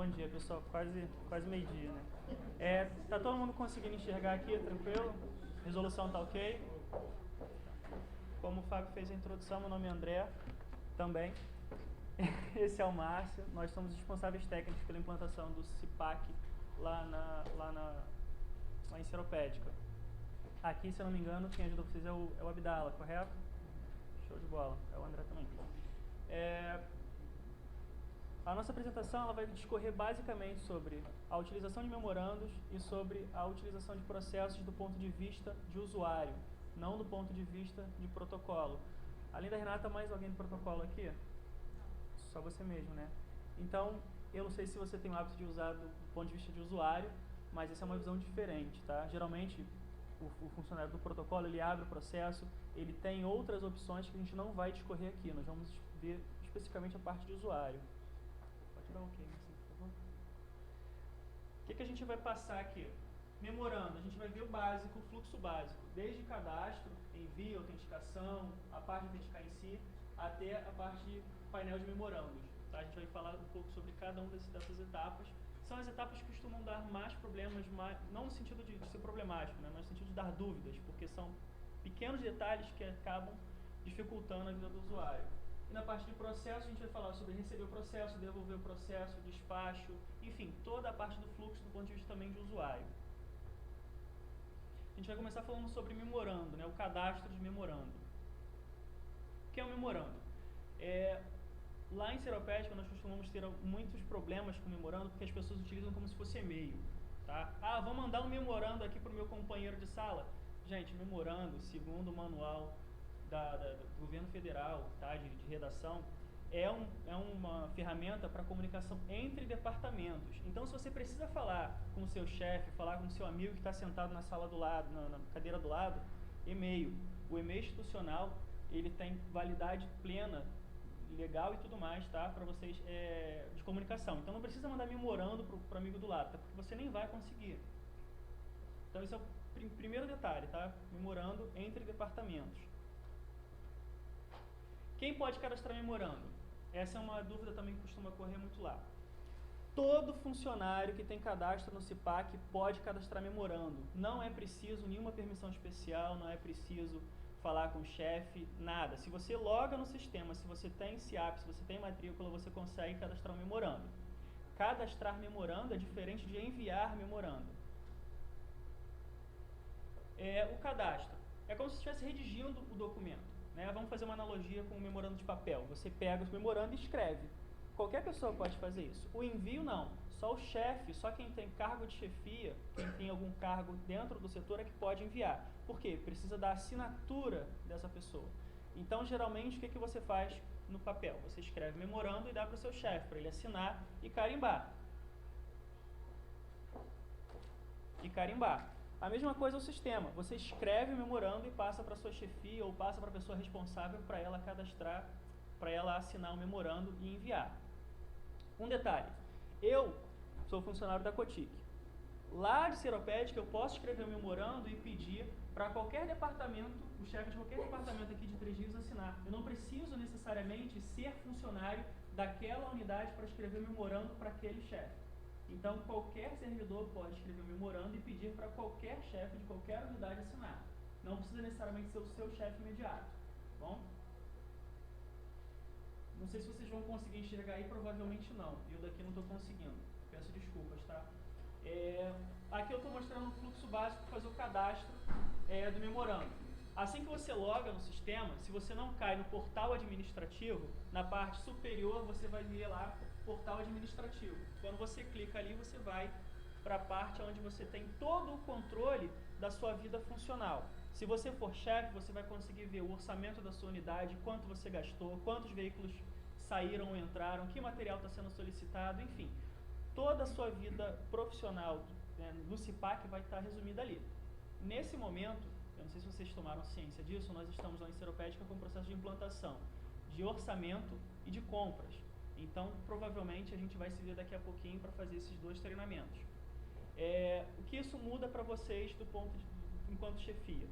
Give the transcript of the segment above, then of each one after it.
Bom dia, pessoal. Quase meio-dia, né? Tá todo mundo conseguindo enxergar aqui, tranquilo? Resolução tá ok? Como o Fábio fez a introdução, meu nome é André, também. Esse é o Márcio. Nós somos responsáveis técnicos pela implantação do CIPAC lá em Seropédica. Aqui, se eu não me engano, quem ajudou vocês é o Abdala, correto? Show de bola. É o André também. A nossa apresentação ela vai discorrer basicamente sobre a utilização de memorandos e sobre a utilização de processos do ponto de vista de usuário, não do ponto de vista de protocolo. Além da Renata, mais alguém do protocolo aqui? Só você mesmo, né? Então, eu não sei se você tem o hábito de usar do ponto de vista de usuário, mas essa é uma visão diferente, tá? Geralmente, o funcionário do protocolo, ele abre o processo, ele tem outras opções que a gente não vai discorrer aqui. Nós vamos ver especificamente a parte de usuário. Pode dar um ok, assim, por favor. O que a gente vai passar aqui? Memorando, a gente vai ver o básico, o fluxo básico, desde cadastro, envio, autenticação, a parte de autenticar em si, até a parte de painel de memorandos. Tá? A gente vai falar um pouco sobre cada uma dessas etapas. São as etapas que costumam dar mais problemas, não no sentido de ser problemático, né? Mas no sentido de dar dúvidas, porque são pequenos detalhes que acabam dificultando a vida do usuário. E na parte de processo, a gente vai falar sobre receber o processo, devolver o processo, despacho, enfim, toda a parte do fluxo do ponto de vista também de usuário. A gente vai começar falando sobre memorando, né, o cadastro de memorando. O que é um memorando? Lá em Seropédica, nós costumamos ter muitos problemas com memorando, porque as pessoas utilizam como se fosse e-mail. Tá? Vou mandar um memorando aqui para o meu companheiro de sala. Gente, memorando, segundo o manual do governo federal, tá, de redação, é uma ferramenta para comunicação entre departamentos. Então, se você precisa falar com o seu chefe, falar com o seu amigo que está sentado na sala do lado, na cadeira do lado, e-mail. O e-mail institucional, ele tem validade plena, legal e tudo mais, tá, para vocês de comunicação. Então, não precisa mandar memorando para o amigo do lado, tá, porque você nem vai conseguir. Então, esse é o primeiro detalhe, tá? Memorando entre departamentos. Quem pode cadastrar memorando? Essa é uma dúvida também que costuma ocorrer muito lá. Todo funcionário que tem cadastro no CIPAC pode cadastrar memorando. Não é preciso nenhuma permissão especial, não é preciso falar com o chefe, nada. Se você loga no sistema, se você tem SIAP, se você tem matrícula, você consegue cadastrar um memorando. Cadastrar memorando é diferente de enviar memorando. O cadastro é como se estivesse redigindo o documento. Né? Vamos fazer uma analogia com o memorando de papel. Você pega os memorando e escreve. Qualquer pessoa pode fazer isso. O envio não. Só o chefe, só quem tem cargo de chefia, quem tem algum cargo dentro do setor é que pode enviar. Por quê? Precisa da assinatura dessa pessoa. Então, geralmente, o que você faz no papel? Você escreve memorando e dá para o seu chefe, para ele assinar e carimbar. A mesma coisa é o sistema. Você escreve o memorando e passa para a sua chefia ou passa para a pessoa responsável para ela cadastrar, para ela assinar o memorando e enviar. Um detalhe. Eu sou funcionário da Cotic. Lá de Seropédica, eu posso escrever o memorando e pedir para qualquer departamento, o chefe de qualquer departamento aqui de Três Rios assinar. Eu não preciso necessariamente ser funcionário daquela unidade para escrever o memorando para aquele chefe. Então, qualquer servidor pode escrever um memorando e pedir para qualquer chefe de qualquer unidade assinar. Não precisa necessariamente ser o seu chefe imediato. Bom? Não sei se vocês vão conseguir enxergar aí, provavelmente não. Eu daqui não estou conseguindo. Peço desculpas, tá? Aqui eu estou mostrando o fluxo básico para fazer o cadastro do memorando. Assim que você loga no sistema, se você não cai no portal administrativo, na parte superior você vai ver lá portal administrativo. Quando você clica ali, você vai para a parte onde você tem todo o controle da sua vida funcional. Se você for chefe, você vai conseguir ver o orçamento da sua unidade, quanto você gastou, quantos veículos saíram ou entraram, que material está sendo solicitado, enfim. Toda a sua vida profissional no CIPAC vai estar resumida ali. Nesse momento, eu não sei se vocês tomaram ciência disso, nós estamos lá em Seropédica com o processo de implantação de orçamento e de compras. Então, provavelmente, a gente vai se ver daqui a pouquinho para fazer esses dois treinamentos. O que isso muda para vocês enquanto chefia?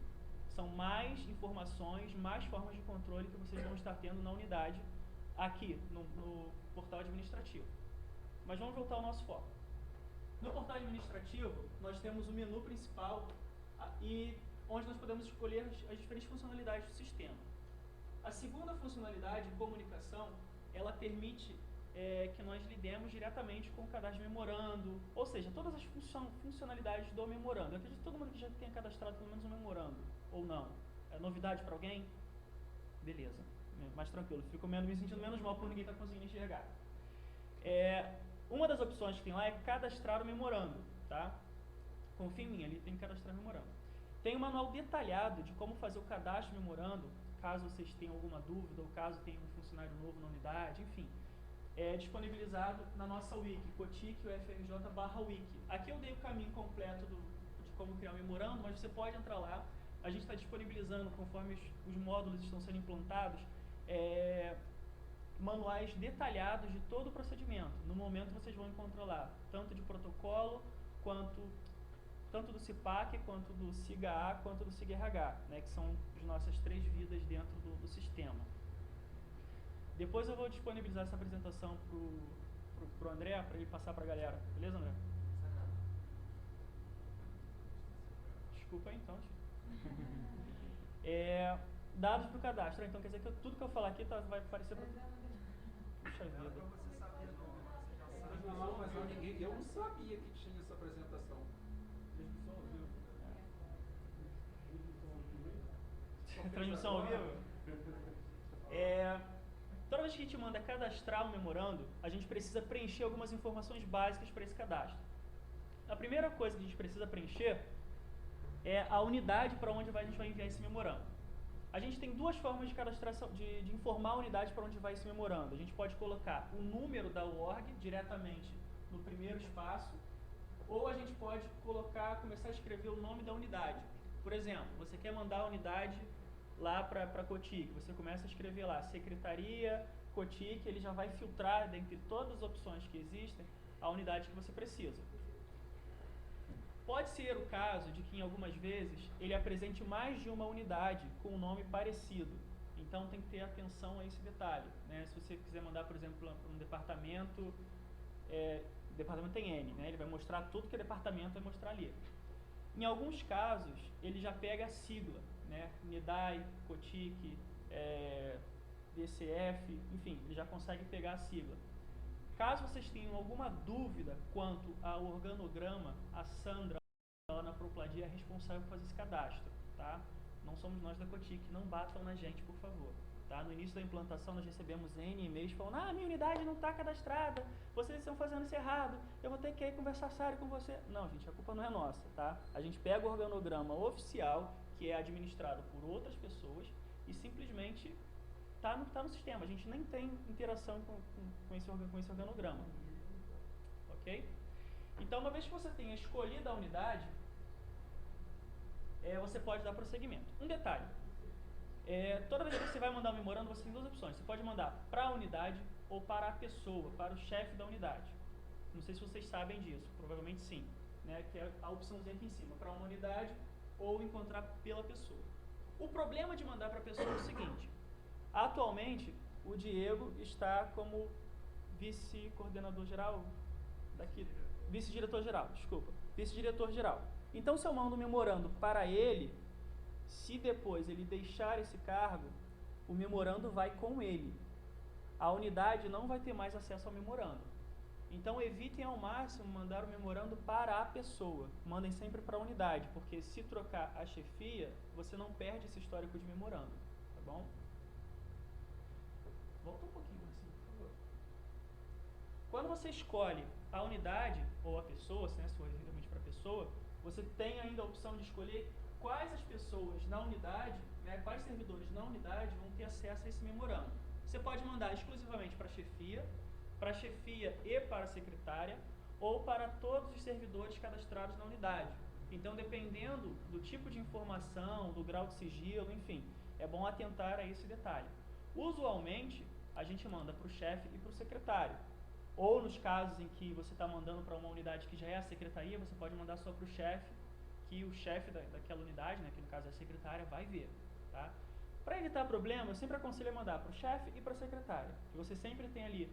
São mais informações, mais formas de controle que vocês vão estar tendo na unidade, aqui no portal administrativo. Mas vamos voltar ao nosso foco. No portal administrativo, nós temos o menu principal e onde nós podemos escolher as diferentes funcionalidades do sistema. A segunda funcionalidade, comunicação, ela permite que nós lidemos diretamente com o cadastro de memorando, ou seja, todas as funcionalidades do memorando. Eu acredito que todo mundo que já tenha cadastrado pelo menos um memorando, ou não. É novidade para alguém? Beleza, mais tranquilo. Fico me sentindo menos mal por ninguém estar conseguindo enxergar. Uma das opções que tem lá é cadastrar o memorando, tá? Confia em mim, ali tem que cadastrar o memorando. Tem um manual detalhado de como fazer o cadastro do memorando, caso vocês tenham alguma dúvida, ou caso tenha um funcionário novo na unidade, enfim. É disponibilizado na nossa wiki, cotic.ufrj/wiki. Aqui eu dei o caminho completo de como criar um memorando, mas você pode entrar lá. A gente está disponibilizando, conforme os módulos estão sendo implantados, manuais detalhados de todo o procedimento. No momento vocês vão encontrar lá, tanto de protocolo, tanto do CIPAC, quanto do SIGA-A, quanto do SIGA-RH, né, que são as nossas 3 vidas dentro do sistema. Depois eu vou disponibilizar essa apresentação pro André, para ele passar para a galera. Beleza, André? Desculpa aí, então. Dados para o cadastro. Então quer dizer que tudo que eu falar aqui vai aparecer para... Puxa vida. Não, mas eu não sabia que tinha essa apresentação. Transmissão ao vivo? Toda vez que a gente manda cadastrar um memorando, a gente precisa preencher algumas informações básicas para esse cadastro. A primeira coisa que a gente precisa preencher é a unidade para onde a gente vai enviar esse memorando. A gente tem 2 formas de cadastração, de informar a unidade para onde vai esse memorando. A gente pode colocar o número da org diretamente no primeiro espaço, ou a gente pode começar a escrever o nome da unidade. Por exemplo, você quer mandar a unidade lá para Cotic, você começa a escrever lá, Secretaria, Cotic, ele já vai filtrar dentre todas as opções que existem a unidade que você precisa. Pode ser o caso de que em algumas vezes ele apresente mais de uma unidade com um nome parecido, então tem que ter atenção a esse detalhe, né? Se você quiser mandar, por exemplo, para um departamento, o departamento tem N, né? Ele vai mostrar tudo que o departamento vai mostrar ali. Em alguns casos, ele já pega a sigla, né? NIDAI, Cotic, DCF, enfim, ele já consegue pegar a sigla. Caso vocês tenham alguma dúvida quanto ao organograma, a Sandra, lá na Propladia, é responsável por fazer esse cadastro, tá? Não somos nós da Cotic, não batam na gente, por favor. Tá? No início da implantação, nós recebemos N e-mails falando: minha unidade não está cadastrada, vocês estão fazendo isso errado, eu vou ter que ir conversar sério com você. Não, gente, a culpa não é nossa, tá? A gente pega o organograma oficial, que é administrado por outras pessoas, e simplesmente tá no sistema. A gente nem tem interação com esse organograma. Ok? Então, uma vez que você tenha escolhido a unidade, você pode dar prosseguimento. Um detalhe. Toda vez que você vai mandar um memorando, você tem 2 opções. Você pode mandar para a unidade ou para a pessoa, para o chefe da unidade. Não sei se vocês sabem disso, provavelmente sim. Né? Que é a opçãozinha aqui em cima, para uma unidade ou encontrar pela pessoa. O problema de mandar para a pessoa é o seguinte: atualmente, o Diego está como vice-coordenador geral vice-diretor geral, desculpa, vice-diretor geral. Então, se eu mando um memorando para ele, se depois ele deixar esse cargo, o memorando vai com ele. A unidade não vai ter mais acesso ao memorando. Então, evitem ao máximo mandar o memorando para a pessoa. Mandem sempre para a unidade, porque se trocar a chefia, você não perde esse histórico de memorando, tá bom? Volta um pouquinho assim, por favor. Quando você escolhe a unidade ou a pessoa, né, se for realmente para a pessoa, você tem ainda a opção de escolher quais as pessoas na unidade, né, quais servidores na unidade vão ter acesso a esse memorando. Você pode mandar exclusivamente para a chefia e para a secretária, ou para todos os servidores cadastrados na unidade. Então, dependendo do tipo de informação, do grau de sigilo, enfim, é bom atentar a esse detalhe. Usualmente, a gente manda para o chefe e para o secretário. Ou nos casos em que você está mandando para uma unidade que já é a secretaria, você pode mandar só para o chefe, que o chefe daquela unidade, né, que no caso é a secretária, vai ver. Tá? Para evitar problema, eu sempre aconselho a mandar para o chefe e para a secretária. Que você sempre tem ali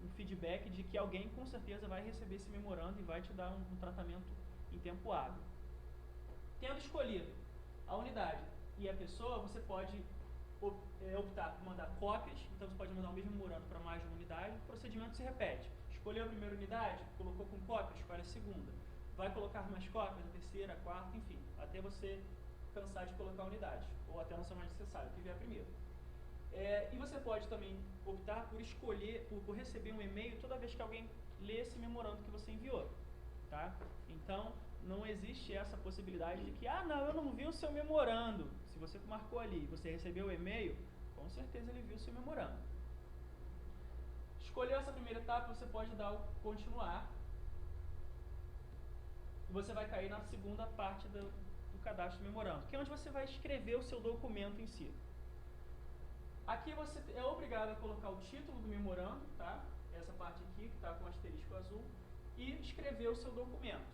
um feedback de que alguém com certeza vai receber esse memorando e vai te dar um tratamento em tempo hábil. Tendo escolhido a unidade e a pessoa, você pode optar por mandar cópias. Então você pode mandar o mesmo memorando para mais de uma unidade. O procedimento se repete. Escolheu a primeira unidade, colocou com cópia, escolhe a segunda. Vai colocar mais cópias, a terceira, a quarta, enfim, até você cansar de colocar unidades, ou até não ser mais necessário, que vier primeiro. E você pode também optar por escolher, por receber um e-mail toda vez que alguém lê esse memorando que você enviou, tá? Então, não existe essa possibilidade de que, não, eu não vi o seu memorando. Se você marcou ali e você recebeu o e-mail, com certeza ele viu o seu memorando. Escolheu essa primeira etapa, você pode dar o continuar, e você vai cair na segunda parte do cadastro memorando, que é onde você vai escrever o seu documento em si. Aqui você é obrigado a colocar o título do memorando, tá? Essa parte aqui, que está com o asterisco azul, e escrever o seu documento.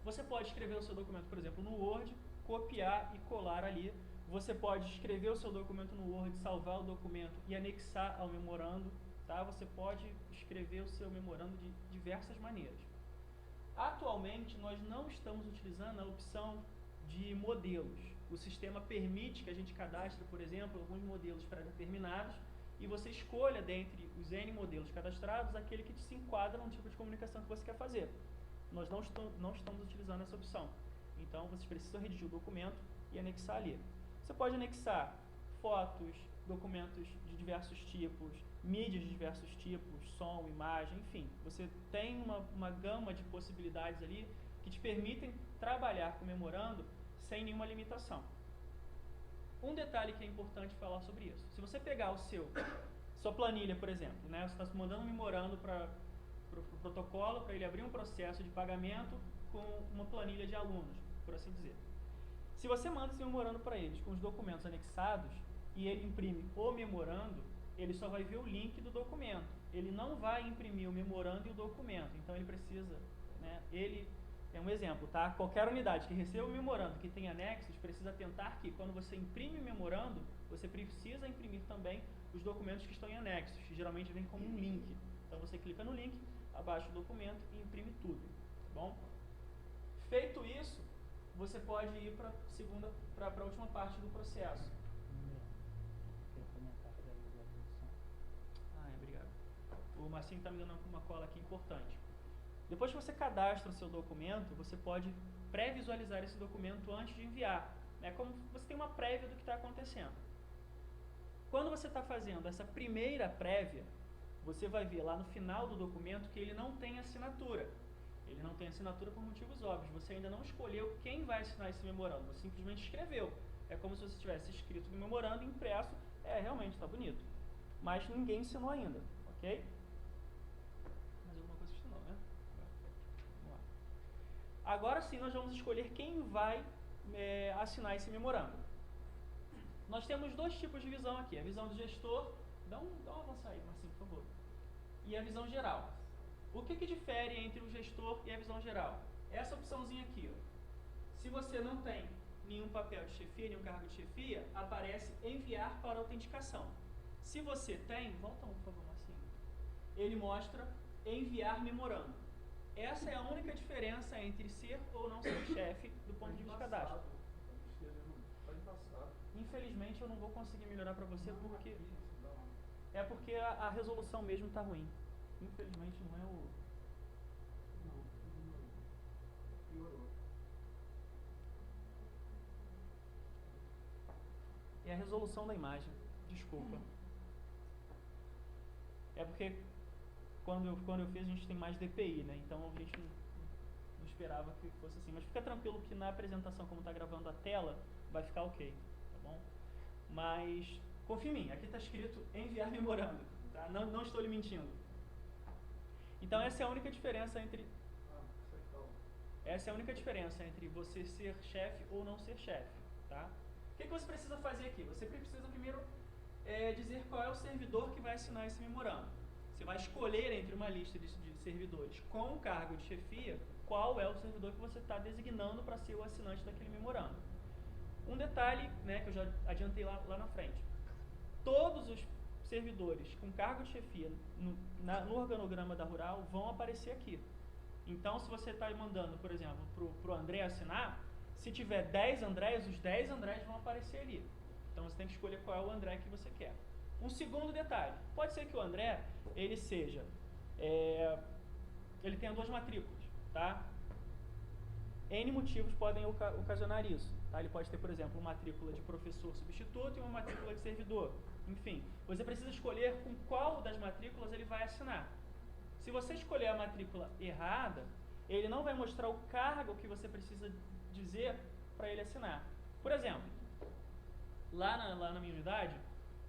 Você pode escrever o seu documento, por exemplo, no Word, copiar e colar ali. Você pode escrever o seu documento no Word, salvar o documento e anexar ao memorando, tá? Você pode escrever o seu memorando de diversas maneiras. Atualmente, nós não estamos utilizando a opção de modelos. O sistema permite que a gente cadastre, por exemplo, alguns modelos pré-determinados e você escolha dentre os N modelos cadastrados aquele que se enquadra no tipo de comunicação que você quer fazer. Nós não estamos utilizando essa opção. Então, vocês precisam redigir o documento e anexar ali. Você pode anexar fotos, documentos de diversos tipos, mídias de diversos tipos, som, imagem, enfim. Você tem uma gama de possibilidades ali que te permitem trabalhar com memorando sem nenhuma limitação. Um detalhe que é importante falar sobre isso. Se você pegar sua planilha, por exemplo, né, você está mandando um memorando para o protocolo, para ele abrir um processo de pagamento com uma planilha de alunos, por assim dizer. Se você manda esse memorando para eles com os documentos anexados e ele imprime o memorando, ele só vai ver o link do documento. Ele não vai imprimir o memorando e o documento. Então ele precisa, né, ele é um exemplo, tá? Qualquer unidade que receba o memorando que tem anexos, precisa atentar que quando você imprime o memorando, você precisa imprimir também os documentos que estão em anexos, que geralmente vem como um link. Então você clica no link, abaixa o documento e imprime tudo, tá bom? Feito isso, você pode ir para a última parte do processo. Obrigado. O Marcinho está me dando uma cola aqui importante. Depois que você cadastra o seu documento, você pode pré-visualizar esse documento antes de enviar. É como você tem uma prévia do que está acontecendo. Quando você está fazendo essa primeira prévia, você vai ver lá no final do documento que ele não tem assinatura. Ele não tem assinatura por motivos óbvios. Você ainda não escolheu quem vai assinar esse memorando. Você simplesmente escreveu. É como se você tivesse escrito no memorando e impresso. Realmente está bonito. Mas ninguém assinou ainda, ok? Mais alguma coisa que assinou, né? Vamos lá. Agora sim nós vamos escolher quem vai assinar esse memorando. Nós temos dois tipos de visão aqui. A visão do gestor. Dá um avanço aí, Marcinho, por favor. E a visão geral. O que difere entre o gestor e a visão geral? Essa opçãozinha aqui, ó. Se você não tem nenhum papel de chefia, nenhum cargo de chefia, aparece enviar para autenticação. Se você tem, volta um, por favor, Marcinho. Ele mostra enviar memorando. Essa é a única diferença entre ser ou não ser chefe do ponto de vista de cadastro. Infelizmente eu não vou conseguir melhorar para você porque a resolução mesmo está ruim. Infelizmente não é o... Não, piorou. É a resolução da imagem. Desculpa. É porque quando eu fiz a gente tem mais DPI, né? Então a gente não esperava que fosse assim. Mas fica tranquilo que na apresentação, como está gravando a tela, vai ficar ok, tá bom? Mas confia em mim, aqui está escrito enviar memorando, tá? Não estou lhe mentindo. Então essa é a única diferença entre você ser chefe ou não ser chefe, tá? O que você precisa fazer aqui? Você precisa primeiro dizer qual é o servidor que vai assinar esse memorando. Você vai escolher entre uma lista de servidores com o cargo de chefia qual é o servidor que você está designando para ser o assinante daquele memorando. Um detalhe, né, que eu já adiantei lá na frente. Todos os servidores com cargo de chefia no organograma da Rural vão aparecer aqui. Então, se você está mandando, por exemplo, para o André assinar, se tiver 10 Andrés, os 10 Andrés vão aparecer ali. Então, você tem que escolher qual é o André que você quer. Um segundo detalhe. Pode ser que o André, ele seja... ele tenha 2 matrículas, tá? N motivos podem ocasionar isso. Tá? Ele pode ter, por exemplo, uma matrícula de professor substituto e uma matrícula de servidor. Enfim, você precisa escolher com qual das matrículas ele vai assinar. Se você escolher a matrícula errada, ele não vai mostrar o cargo que você precisa dizer para ele assinar. Por exemplo, lá na minha unidade,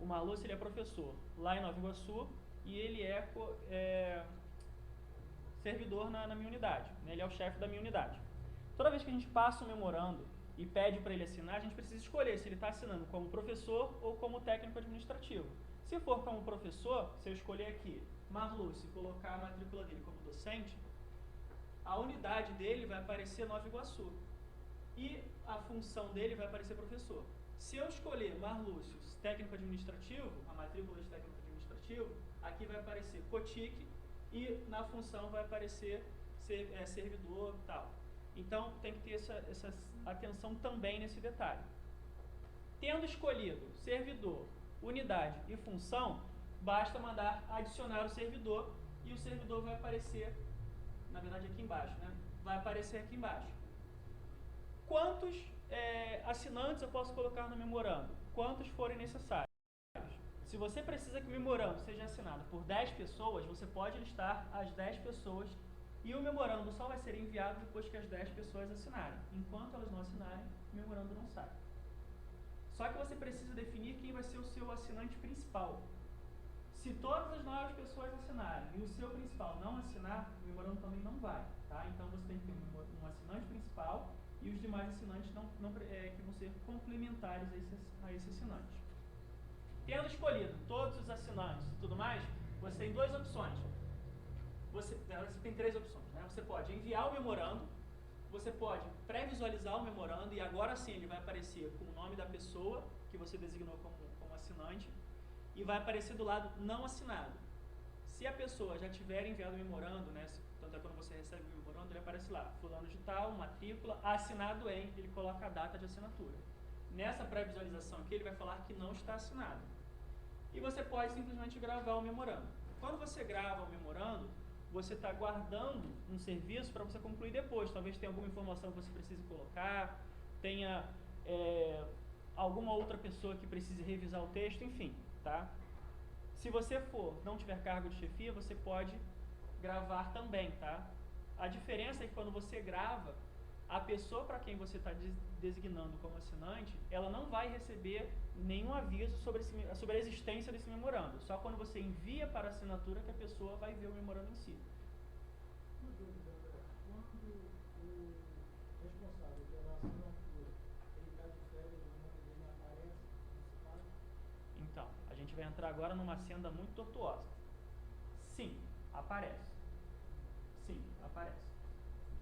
o Malúcio ele é professor lá em Nova Iguaçu e ele é servidor na minha unidade. Né? Ele é o chefe da minha unidade. Toda vez que a gente passa um memorando e pede para ele assinar, a gente precisa escolher se ele está assinando como professor ou como técnico administrativo. Se for como professor, se eu escolher aqui Marlúcio e colocar a matrícula dele como docente, a unidade dele vai aparecer Nova Iguaçu e a função dele vai aparecer professor. Se eu escolher Marlúcio, técnico administrativo, a matrícula de técnico administrativo, aqui vai aparecer Cotique e na função vai aparecer servidor e tal. Então, tem que ter essa atenção também nesse detalhe. Tendo escolhido servidor, unidade e função, basta mandar adicionar o servidor e o servidor vai aparecer, na verdade aqui embaixo, né? Vai aparecer aqui embaixo. Quantos assinantes eu posso colocar no memorando? Quantos forem necessários. Se você precisa que o memorando seja assinado por 10 pessoas, você pode listar as 10 pessoas e o memorando só vai ser enviado depois que as 10 pessoas assinarem. Enquanto elas não assinarem, o memorando não sai. Só que você precisa definir quem vai ser o seu assinante principal. Se todas as 9 pessoas assinarem e o seu principal não assinar, o memorando também não vai. Tá? Então você tem que ter um assinante principal e os demais assinantes que vão ser complementares a esse assinante. Tendo escolhido todos os assinantes e tudo mais, você tem 2 opções. Você tem 3 opções. Né? Você pode enviar o memorando, você pode pré-visualizar o memorando e agora sim ele vai aparecer com o nome da pessoa que você designou como assinante e vai aparecer do lado não assinado. Se a pessoa já tiver enviado o memorando, né, tanto é quando você recebe o memorando, ele aparece lá, fulano de tal, matrícula, assinado em, ele coloca a data de assinatura. Nessa pré-visualização aqui, ele vai falar que não está assinado. E você pode simplesmente gravar o memorando. Quando você grava o memorando, você está guardando um serviço para você concluir depois. Talvez tenha alguma informação que você precise colocar, tenha alguma outra pessoa que precise revisar o texto, enfim, tá? Se você não tiver cargo de chefia, você pode gravar também, tá? A diferença é que quando você grava, a pessoa para quem você está designando como assinante, ela não vai receber nenhum aviso sobre a existência desse memorando. Só quando você envia para a assinatura que a pessoa vai ver o memorando em si. Uma dúvida, quando o responsável pela assinatura, ele está de férias, o nome dele aparece nesse caso? Então, a gente vai entrar agora numa senda muito tortuosa. Sim, aparece. Sim, aparece.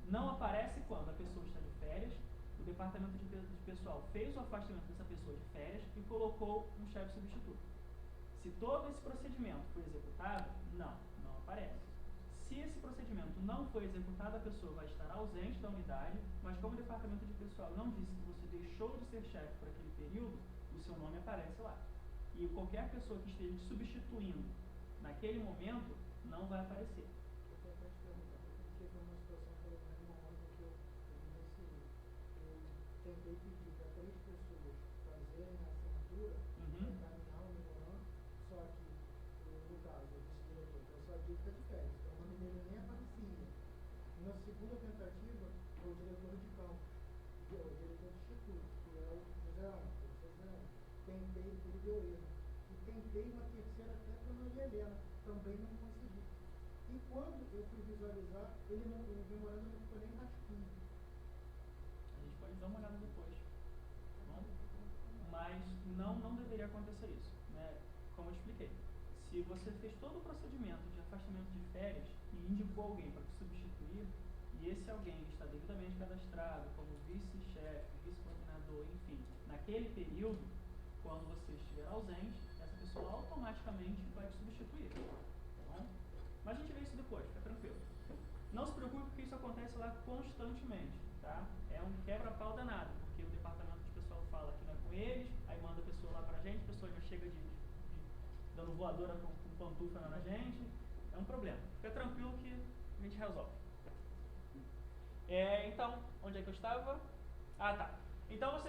Não aparece quando a pessoa está de férias, o departamento de pessoal fez o afastamento dessa pessoa de férias e colocou um chefe substituto. Se todo esse procedimento foi executado, não aparece. Se esse procedimento não foi executado, a pessoa vai estar ausente da unidade, mas como o departamento de pessoal não disse que você deixou de ser chefe por aquele período, o seu nome aparece lá. E qualquer pessoa que esteja te substituindo naquele momento, não vai aparecer. Tentei pedir para 3 pessoas fazerem a assinatura, encaminhar o memorando, só que, no caso, eu disse diretor, eu só digo que está de férias, então o nome dele nem aparecia. Na segunda tentativa, foi o diretor de campo, o diretor do instituto, que é o José Ana. Tentei, ele deu erro. E tentei uma terceira até para a Maria Helena, também não consegui. E quando eu fui visualizar, o memorando não ficou nem rascunho. A gente pode dar uma olhada depois, tá bom? Mas não deveria acontecer isso, né? Como eu expliquei, se você fez todo o procedimento de afastamento de férias e indicou alguém para te substituir, e esse alguém está devidamente cadastrado como vice-chefe, vice-coordenador, enfim, naquele período, quando você estiver ausente, essa pessoa automaticamente vai te substituir. Tá bom? Mas a gente vê isso depois, fica tranquilo. Não se preocupe porque isso acontece lá constantemente, tá? É um quebra-pau danado, porque o departamento de pessoal fala que não é com eles, aí manda a pessoa lá pra gente, a pessoa já chega dando voadora com pantufa na gente. É um problema. Fica tranquilo que a gente resolve. Então, onde é que eu estava? Ah, tá. Então,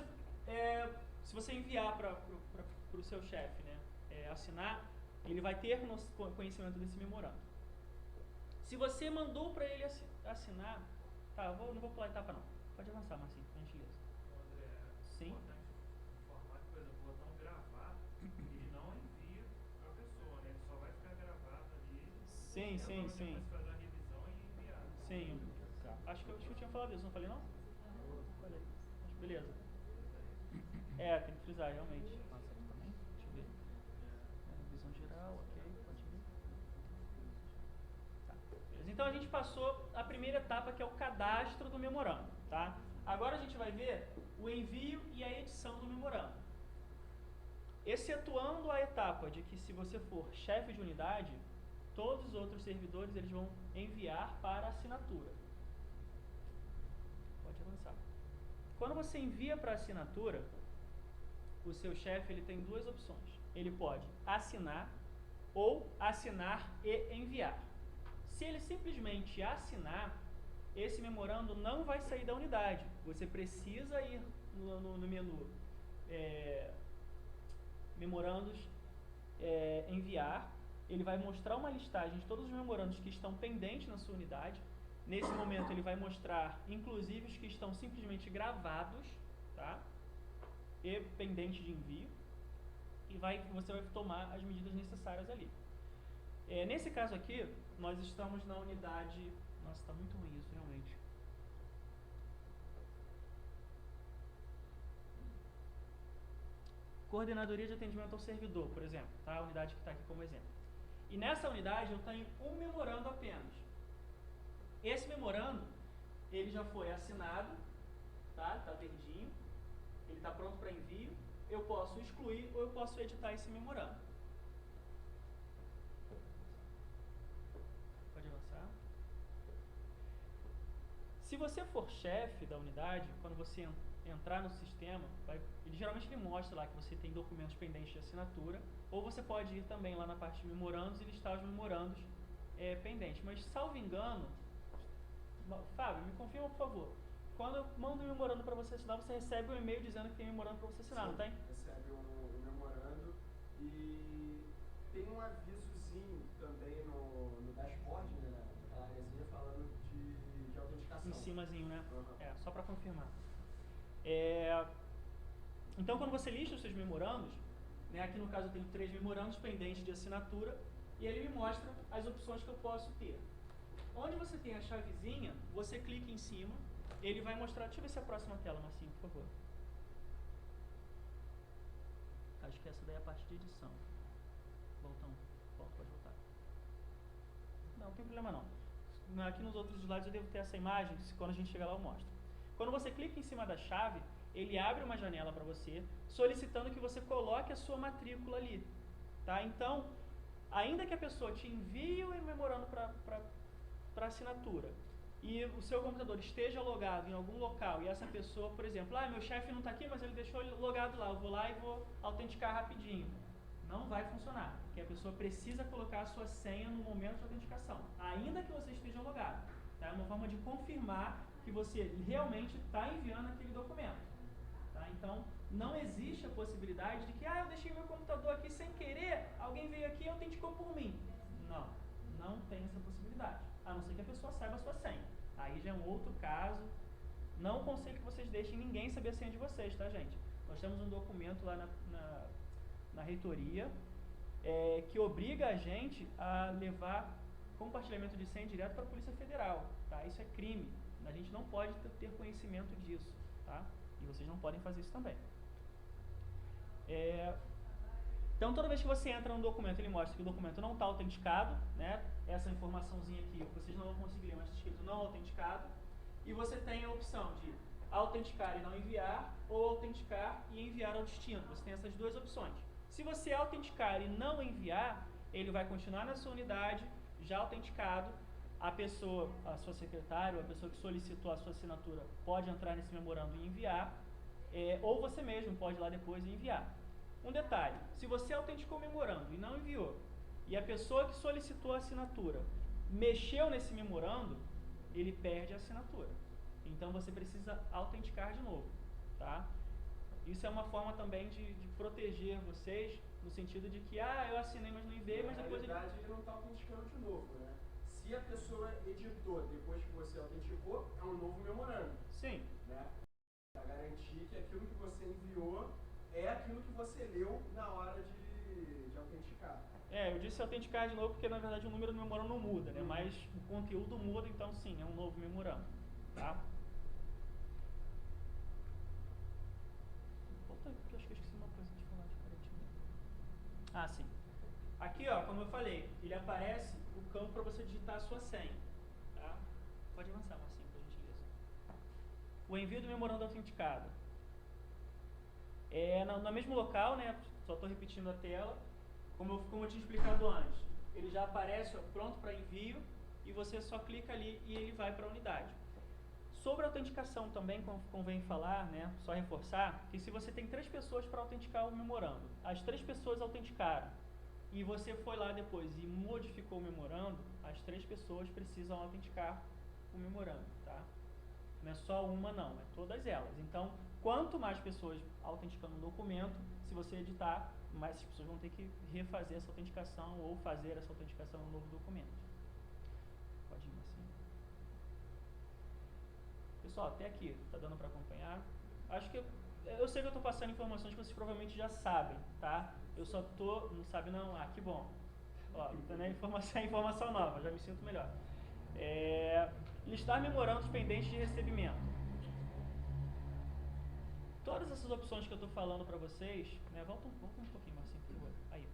se você enviar para o seu chefe, né, assinar, ele vai ter conhecimento desse memorando. Se você mandou para ele assinar, tá, não vou pular a etapa não. Pode avançar, Marcinho, por gentileza. André, sim. É importante informar que, por exemplo, o botão gravar, ele não envia para a pessoa, né? Ele só vai ficar gravado ali. Sim. Depois fazer a revisão e enviar. Sim. Tá. Acho que eu tinha falado isso, não falei não? Falei. Beleza. Tem que frisar, realmente. Passa aqui também, deixa eu ver. Revisão geral, ok, pode ver. Tá, beleza. Então a gente passou a primeira etapa, que é o cadastro do memorando, tá? Agora a gente vai ver o envio e a edição do memorando. Excetuando a etapa de que, se você for chefe de unidade, todos os outros servidores eles vão enviar para assinatura. Pode avançar. Quando você envia para assinatura, o seu chefe ele tem duas opções. Ele pode assinar ou assinar e enviar. Se ele simplesmente assinar, esse memorando não vai sair da unidade. Você precisa ir no menu memorandos, enviar. Ele vai mostrar uma listagem de todos os memorandos que estão pendentes na sua unidade. Nesse momento ele vai mostrar, inclusive, os que estão simplesmente gravados, tá? E pendentes de envio. E você vai tomar as medidas necessárias ali. Nesse caso aqui, nós estamos na unidade... Nossa, está muito ruim isso, realmente. Coordenadoria de atendimento ao servidor, por exemplo, tá? A unidade que está aqui como exemplo. E nessa unidade eu tenho um memorando apenas. Esse memorando, ele já foi assinado, tá? Tá verdinho. Ele está pronto para envio. Eu posso excluir ou eu posso editar esse memorando. Pode avançar. Se você for chefe da unidade, quando você entrar no sistema, geralmente ele mostra lá que você tem documentos pendentes de assinatura, ou você pode ir também lá na parte de memorandos e listar os memorandos pendentes. Mas, salvo engano, Fábio, me confirma, por favor. Quando eu mando um memorando para você assinar, você recebe um e-mail dizendo que tem memorando para você assinar, sim, não tem? Recebe um memorando e tem um avisozinho também no dashboard, né, naquela áreazinha falando de autenticação. Em cimazinho, né? Uhum. Só para confirmar. Então, quando você lista os seus memorandos, né, aqui no caso eu tenho 3 memorandos pendentes de assinatura, e ele me mostra as opções que eu posso ter. Onde você tem a chavezinha, você clica em cima, ele vai mostrar... Deixa eu ver se é a próxima tela, Marcinho, por favor. Acho que essa daí é a parte de edição. Volta, pode voltar. Não tem problema não. Aqui nos outros slides eu devo ter essa imagem, quando a gente chegar lá eu mostro. Quando você clica em cima da chave, ele abre uma janela para você, solicitando que você coloque a sua matrícula ali. Tá? Então, ainda que a pessoa te envie o memorando para assinatura e o seu computador esteja logado em algum local e essa pessoa, por exemplo, meu chefe não está aqui, mas ele deixou logado lá, eu vou lá e vou autenticar rapidinho. Não vai funcionar, porque a pessoa precisa colocar a sua senha no momento de autenticação, ainda que você esteja logado. Tá? É uma forma de confirmar que você realmente está enviando aquele documento. Tá? Então, não existe a possibilidade de que eu deixei meu computador aqui sem querer, alguém veio aqui e autenticou por mim. Não tem essa possibilidade, a não ser que a pessoa saiba a sua senha. Aí já é um outro caso. Não aconselho que vocês deixem ninguém saber a senha de vocês, tá, gente? Nós temos um documento lá na reitoria que obriga a gente a levar compartilhamento de senha direto para a Polícia Federal, tá? Isso é crime. A gente não pode ter conhecimento disso, tá? E vocês não podem fazer isso também. Então, toda vez que você entra no documento, ele mostra que o documento não está autenticado, né? Essa informaçãozinha aqui, vocês não vão conseguir ler, mas está escrito não autenticado. E você tem a opção de autenticar e não enviar, ou autenticar e enviar ao destino. Você tem essas duas opções. Se você autenticar e não enviar, ele vai continuar na sua unidade, já autenticado. A pessoa, a sua secretária, ou a pessoa que solicitou a sua assinatura, pode entrar nesse memorando e enviar, ou você mesmo pode ir lá depois e enviar. Um detalhe, se você autenticou o memorando e não enviou, e a pessoa que solicitou a assinatura mexeu nesse memorando, ele perde a assinatura. Então você precisa autenticar de novo, tá? Isso é uma forma também de proteger vocês, no sentido de que, eu assinei, mas não enviei, mas depois Na realidade, ele não está autenticando de novo, né? Se a pessoa editou depois que você autenticou, é um novo memorando. Sim. Né? Para garantir que aquilo que você enviou é aquilo que você leu na hora de autenticar. Eu disse autenticar de novo porque, na verdade, o número do memorando não muda, né? Mas o conteúdo muda, então sim, é um novo memorando, tá? Volta aí, porque eu acho que eu esqueci uma coisa de falar diferente. Sim. Aqui, como eu falei, ele aparece o campo para você digitar a sua senha, tá? Pode avançar, Marcinho, por gentileza. O envio do memorando autenticado. No mesmo local, né? Só estou repetindo a tela. Como eu tinha explicado antes, ele já aparece pronto para envio e você só clica ali e ele vai para a unidade. Sobre a autenticação também convém falar, né? Só reforçar, que se você tem 3 pessoas para autenticar o memorando, as 3 pessoas autenticaram, e você foi lá depois e modificou o memorando, as 3 pessoas precisam autenticar o memorando, tá? Não é só uma não, é todas elas. Então, quanto mais pessoas autenticando o documento, se você editar, mais as pessoas vão ter que refazer essa autenticação ou fazer essa autenticação no novo documento. Pode ir assim. Pessoal, até aqui, tá dando para acompanhar? Acho que eu sei que eu estou passando informações que vocês provavelmente já sabem, tá? Eu só não sabe não? Que bom. Então, informação nova, já me sinto melhor. Listar memorandos pendentes de recebimento. Todas essas opções que eu estou falando para vocês, né? Volta um pouquinho, Marcinho, por favor. Aí.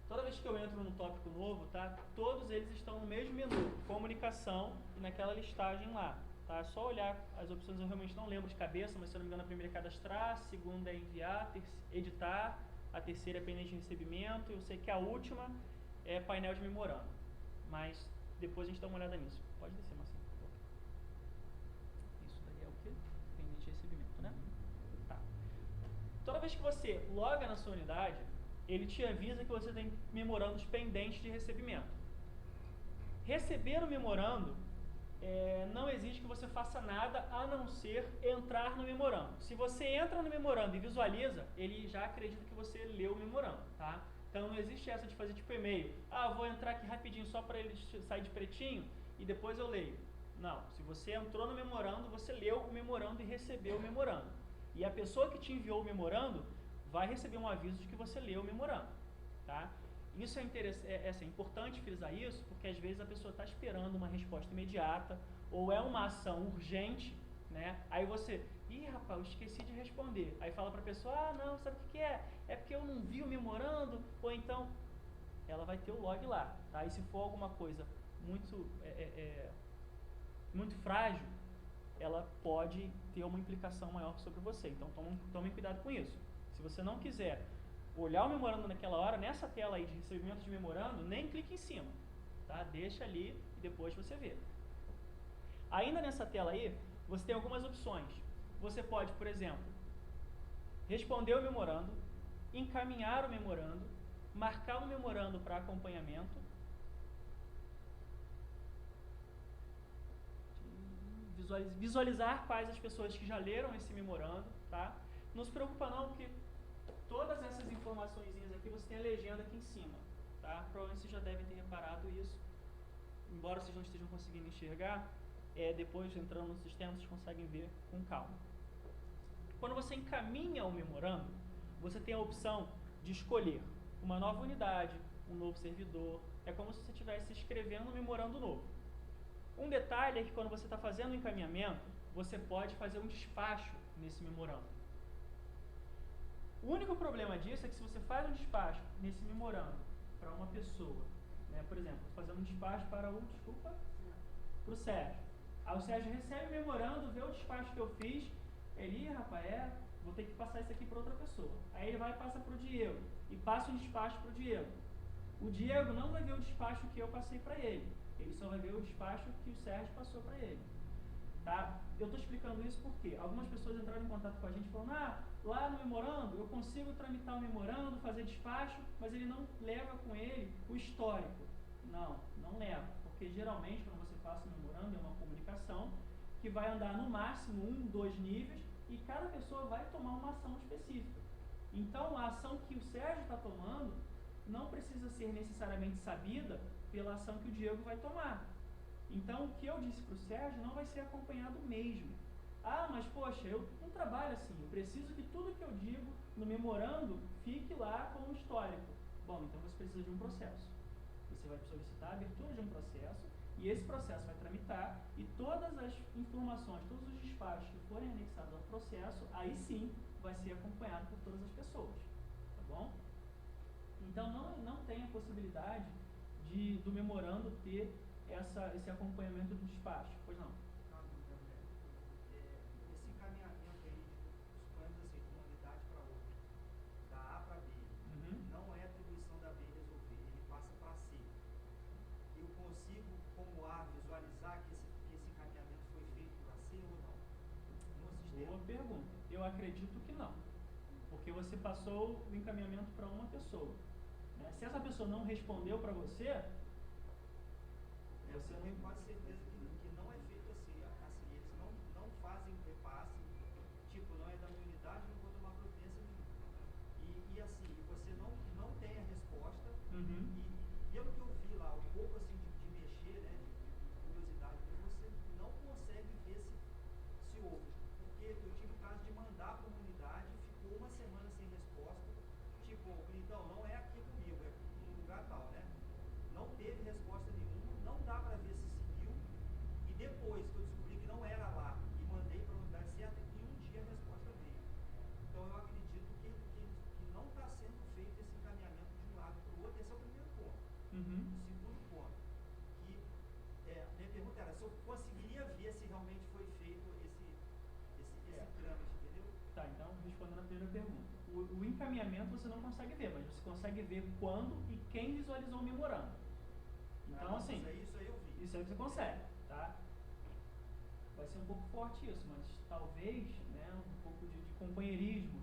Toda vez que eu entro num tópico novo, tá? Todos eles estão no mesmo menu, comunicação, e naquela listagem lá. Tá? É só olhar as opções, eu realmente não lembro de cabeça, mas se eu não me engano a primeira é cadastrar, a segunda é enviar, editar, a terceira é pendente de recebimento, eu sei que a última é painel de memorando. Mas depois a gente dá uma olhada nisso. Pode descer, Marcinho, por favor. Isso daí é o quê? Pendente de recebimento, né? Tá. Toda vez que você loga na sua unidade, ele te avisa que você tem memorandos pendentes de recebimento. Receber o memorando não exige que você faça nada a não ser entrar no memorando. Se você entra no memorando e visualiza, ele já acredita que você leu o memorando, tá? Então não existe essa de fazer tipo e-mail. Vou entrar aqui rapidinho só para ele sair de pretinho e depois eu leio. Não, se você entrou no memorando, você leu o memorando e recebeu o memorando. E a pessoa que te enviou o memorando vai receber um aviso de que você leu o memorando, tá? Isso é importante frisar isso, porque às vezes a pessoa está esperando uma resposta imediata, ou é uma ação urgente, né? Aí você, rapaz, eu esqueci de responder. Aí fala para a pessoa, não, sabe o que é? É porque eu não vi o memorando, ou então, ela vai ter o log lá, tá? E se for alguma coisa muito frágil, ela pode ter uma implicação maior sobre você. Então, tomem cuidado com isso. Se você não quiser olhar o memorando naquela hora, nessa tela aí de recebimento de memorando, nem clique em cima, tá? Deixa ali e depois você vê. Ainda nessa tela aí, você tem algumas opções. Você pode, por exemplo, responder o memorando, encaminhar o memorando, marcar o memorando para acompanhamento, visualizar quais as pessoas que já leram esse memorando, tá? Não se preocupa não, porque todas essas informaçõezinhas aqui você tem a legenda aqui em cima, tá? Provavelmente vocês já devem ter reparado isso. Embora vocês não estejam conseguindo enxergar, depois entrando no sistema vocês conseguem ver com calma. Quando você encaminha o memorando, você tem a opção de escolher uma nova unidade, um novo servidor. É como se você estivesse escrevendo um memorando novo. Um detalhe é que quando você está fazendo o encaminhamento, você pode fazer um despacho nesse memorando. O único problema disso é que se você faz um despacho nesse memorando para uma pessoa, né, por exemplo, fazendo um despacho para o Sérgio. Aí o Sérgio recebe o memorando, vê o despacho que eu fiz, Ele, rapaz, vou ter que passar isso aqui para outra pessoa. Aí ele vai e passa para o Diego, e passa um despacho para o Diego. O Diego não vai ver o despacho que eu passei para ele, ele só vai ver o despacho que o Sérgio passou para ele. Tá? Eu estou explicando isso porque algumas pessoas entraram em contato com a gente falando, lá no memorando eu consigo tramitar o memorando, fazer despacho, mas ele não leva com ele o histórico. Não leva, porque geralmente quando você passa o memorando é uma comunicação que vai andar no máximo 1, 2 níveis e cada pessoa vai tomar uma ação específica. Então a ação que o Sérgio está tomando não precisa ser necessariamente sabida pela ação que o Diego vai tomar. Então, o que eu disse para o Sérgio não vai ser acompanhado mesmo. Mas poxa, eu não trabalho assim, eu preciso que tudo que eu digo no memorando fique lá como histórico. Bom, então você precisa de um processo. Você vai solicitar a abertura de um processo e esse processo vai tramitar e todas as informações, todos os despachos que forem anexados ao processo, aí sim vai ser acompanhado por todas as pessoas. Tá bom? Então, não tem a possibilidade do memorando ter esse acompanhamento do despacho. Pois não? Esse encaminhamento aí, suponhamos assim, de uma unidade para outra, da A para B, não é atribuição da B resolver, ele passa para C. Eu consigo, como A, visualizar que esse encaminhamento foi feito para C ou não? No sistema? Boa pergunta. Eu acredito que não. Porque você passou o encaminhamento para uma pessoa. Né? Se essa pessoa não respondeu para você eu tenho quase certeza que não é feito assim. Eles não fazem o repasse, tipo, não é da minha unidade, não vou tomar providência nenhuma. E assim, você não tem a resposta, e pelo que eu vi lá, um pouco assim de mexer, né, de curiosidade, você não consegue ver se houve. Porque eu tive o caso de mandar para uma unidade, ficou uma semana sem resposta, tipo, então, não é aqui comigo, é em lugar tal, né? Não teve resposta nenhuma, não dá para ver se seguiu, e depois que eu descobri que não era lá e mandei para a unidade certa, em um dia a resposta veio. Então eu acredito que não está sendo feito esse encaminhamento de um lado para o outro. Esse é o primeiro ponto. O segundo ponto, que minha pergunta era se eu conseguiria ver se realmente foi feito esse trâmite, entendeu? Tá, então respondendo a primeira pergunta. O encaminhamento você não consegue ver, mas você consegue ver quando e quem visualizou o memorando. Então, assim, isso aí eu vi. Isso aí você consegue, tá? Vai ser um pouco forte isso, mas talvez, né, um pouco de companheirismo,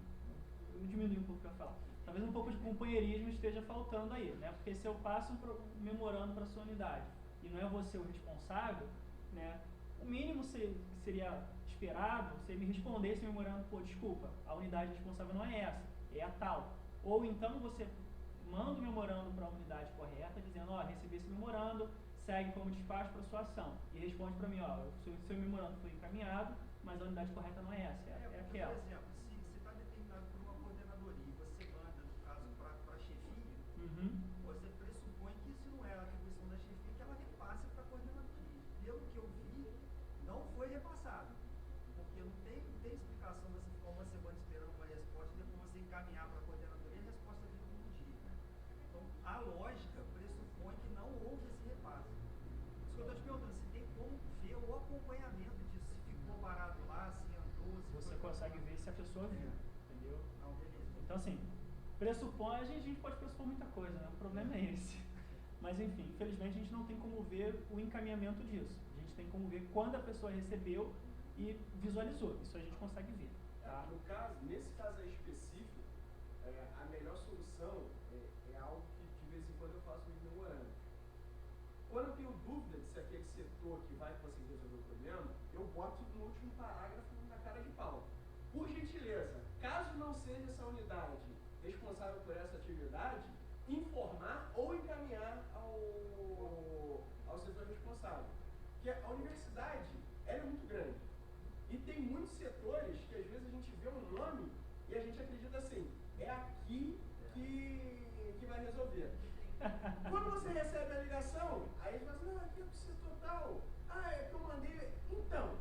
eu diminui um pouco o que eu ia falar, talvez um pouco de companheirismo esteja faltando aí, né? Porque se eu passo um memorando para a sua unidade e não é você o responsável, né, o mínimo seria esperado você me responder esse memorando, pô, desculpa, a unidade responsável não é essa, é a tal. Ou então você manda o memorando para a unidade correta, dizendo, recebi esse memorando, segue como despacho para sua ação. E responde para mim, seu memorando foi encaminhado, mas a unidade correta não é essa, é aquela. Por exemplo, se está determinado por uma coordenadoria e você manda, no caso, para a chefia, você pressupõe que isso não é a atribuição da chefia, que ela repasse para a coordenadoria. Pelo que eu vi, não foi repassado. Porque não tem explicação você ficar uma semana esperando uma resposta e depois você encaminhar para a coordenadoria e a resposta vem no dia. Então, a lógica pressupõe que não houve esse repasse. Isso que eu estou te perguntando, se tem como ver o acompanhamento disso, se ficou parado lá, se andou, se você consegue ver se a pessoa viu, entendeu? Não, beleza. Então, assim, pressupõe, a gente pode pressupor muita coisa, né? O problema é esse. Mas, enfim, infelizmente a gente não tem como ver o encaminhamento disso. A gente tem como ver quando a pessoa recebeu e visualizou. Isso a gente consegue ver. Tá? Nesse caso aí específico, a melhor solução é algo que de vez em quando eu faço no memorando. Quando eu tenho dúvida de se aquele setor que vai conseguir resolver o problema, eu boto no último parágrafo na cara de pau. Por gentileza, caso não seja essa unidade responsável por essa atividade, informar ou encaminhar ao setor responsável. Porque a universidade, ela é muito grande. E tem muitos setores que às vezes a gente vê um nome e a gente acredita assim, é aqui que vai resolver. Quando você recebe a ligação, aí ele fala assim, não, aqui é do setor tal. É que eu mandei. Então,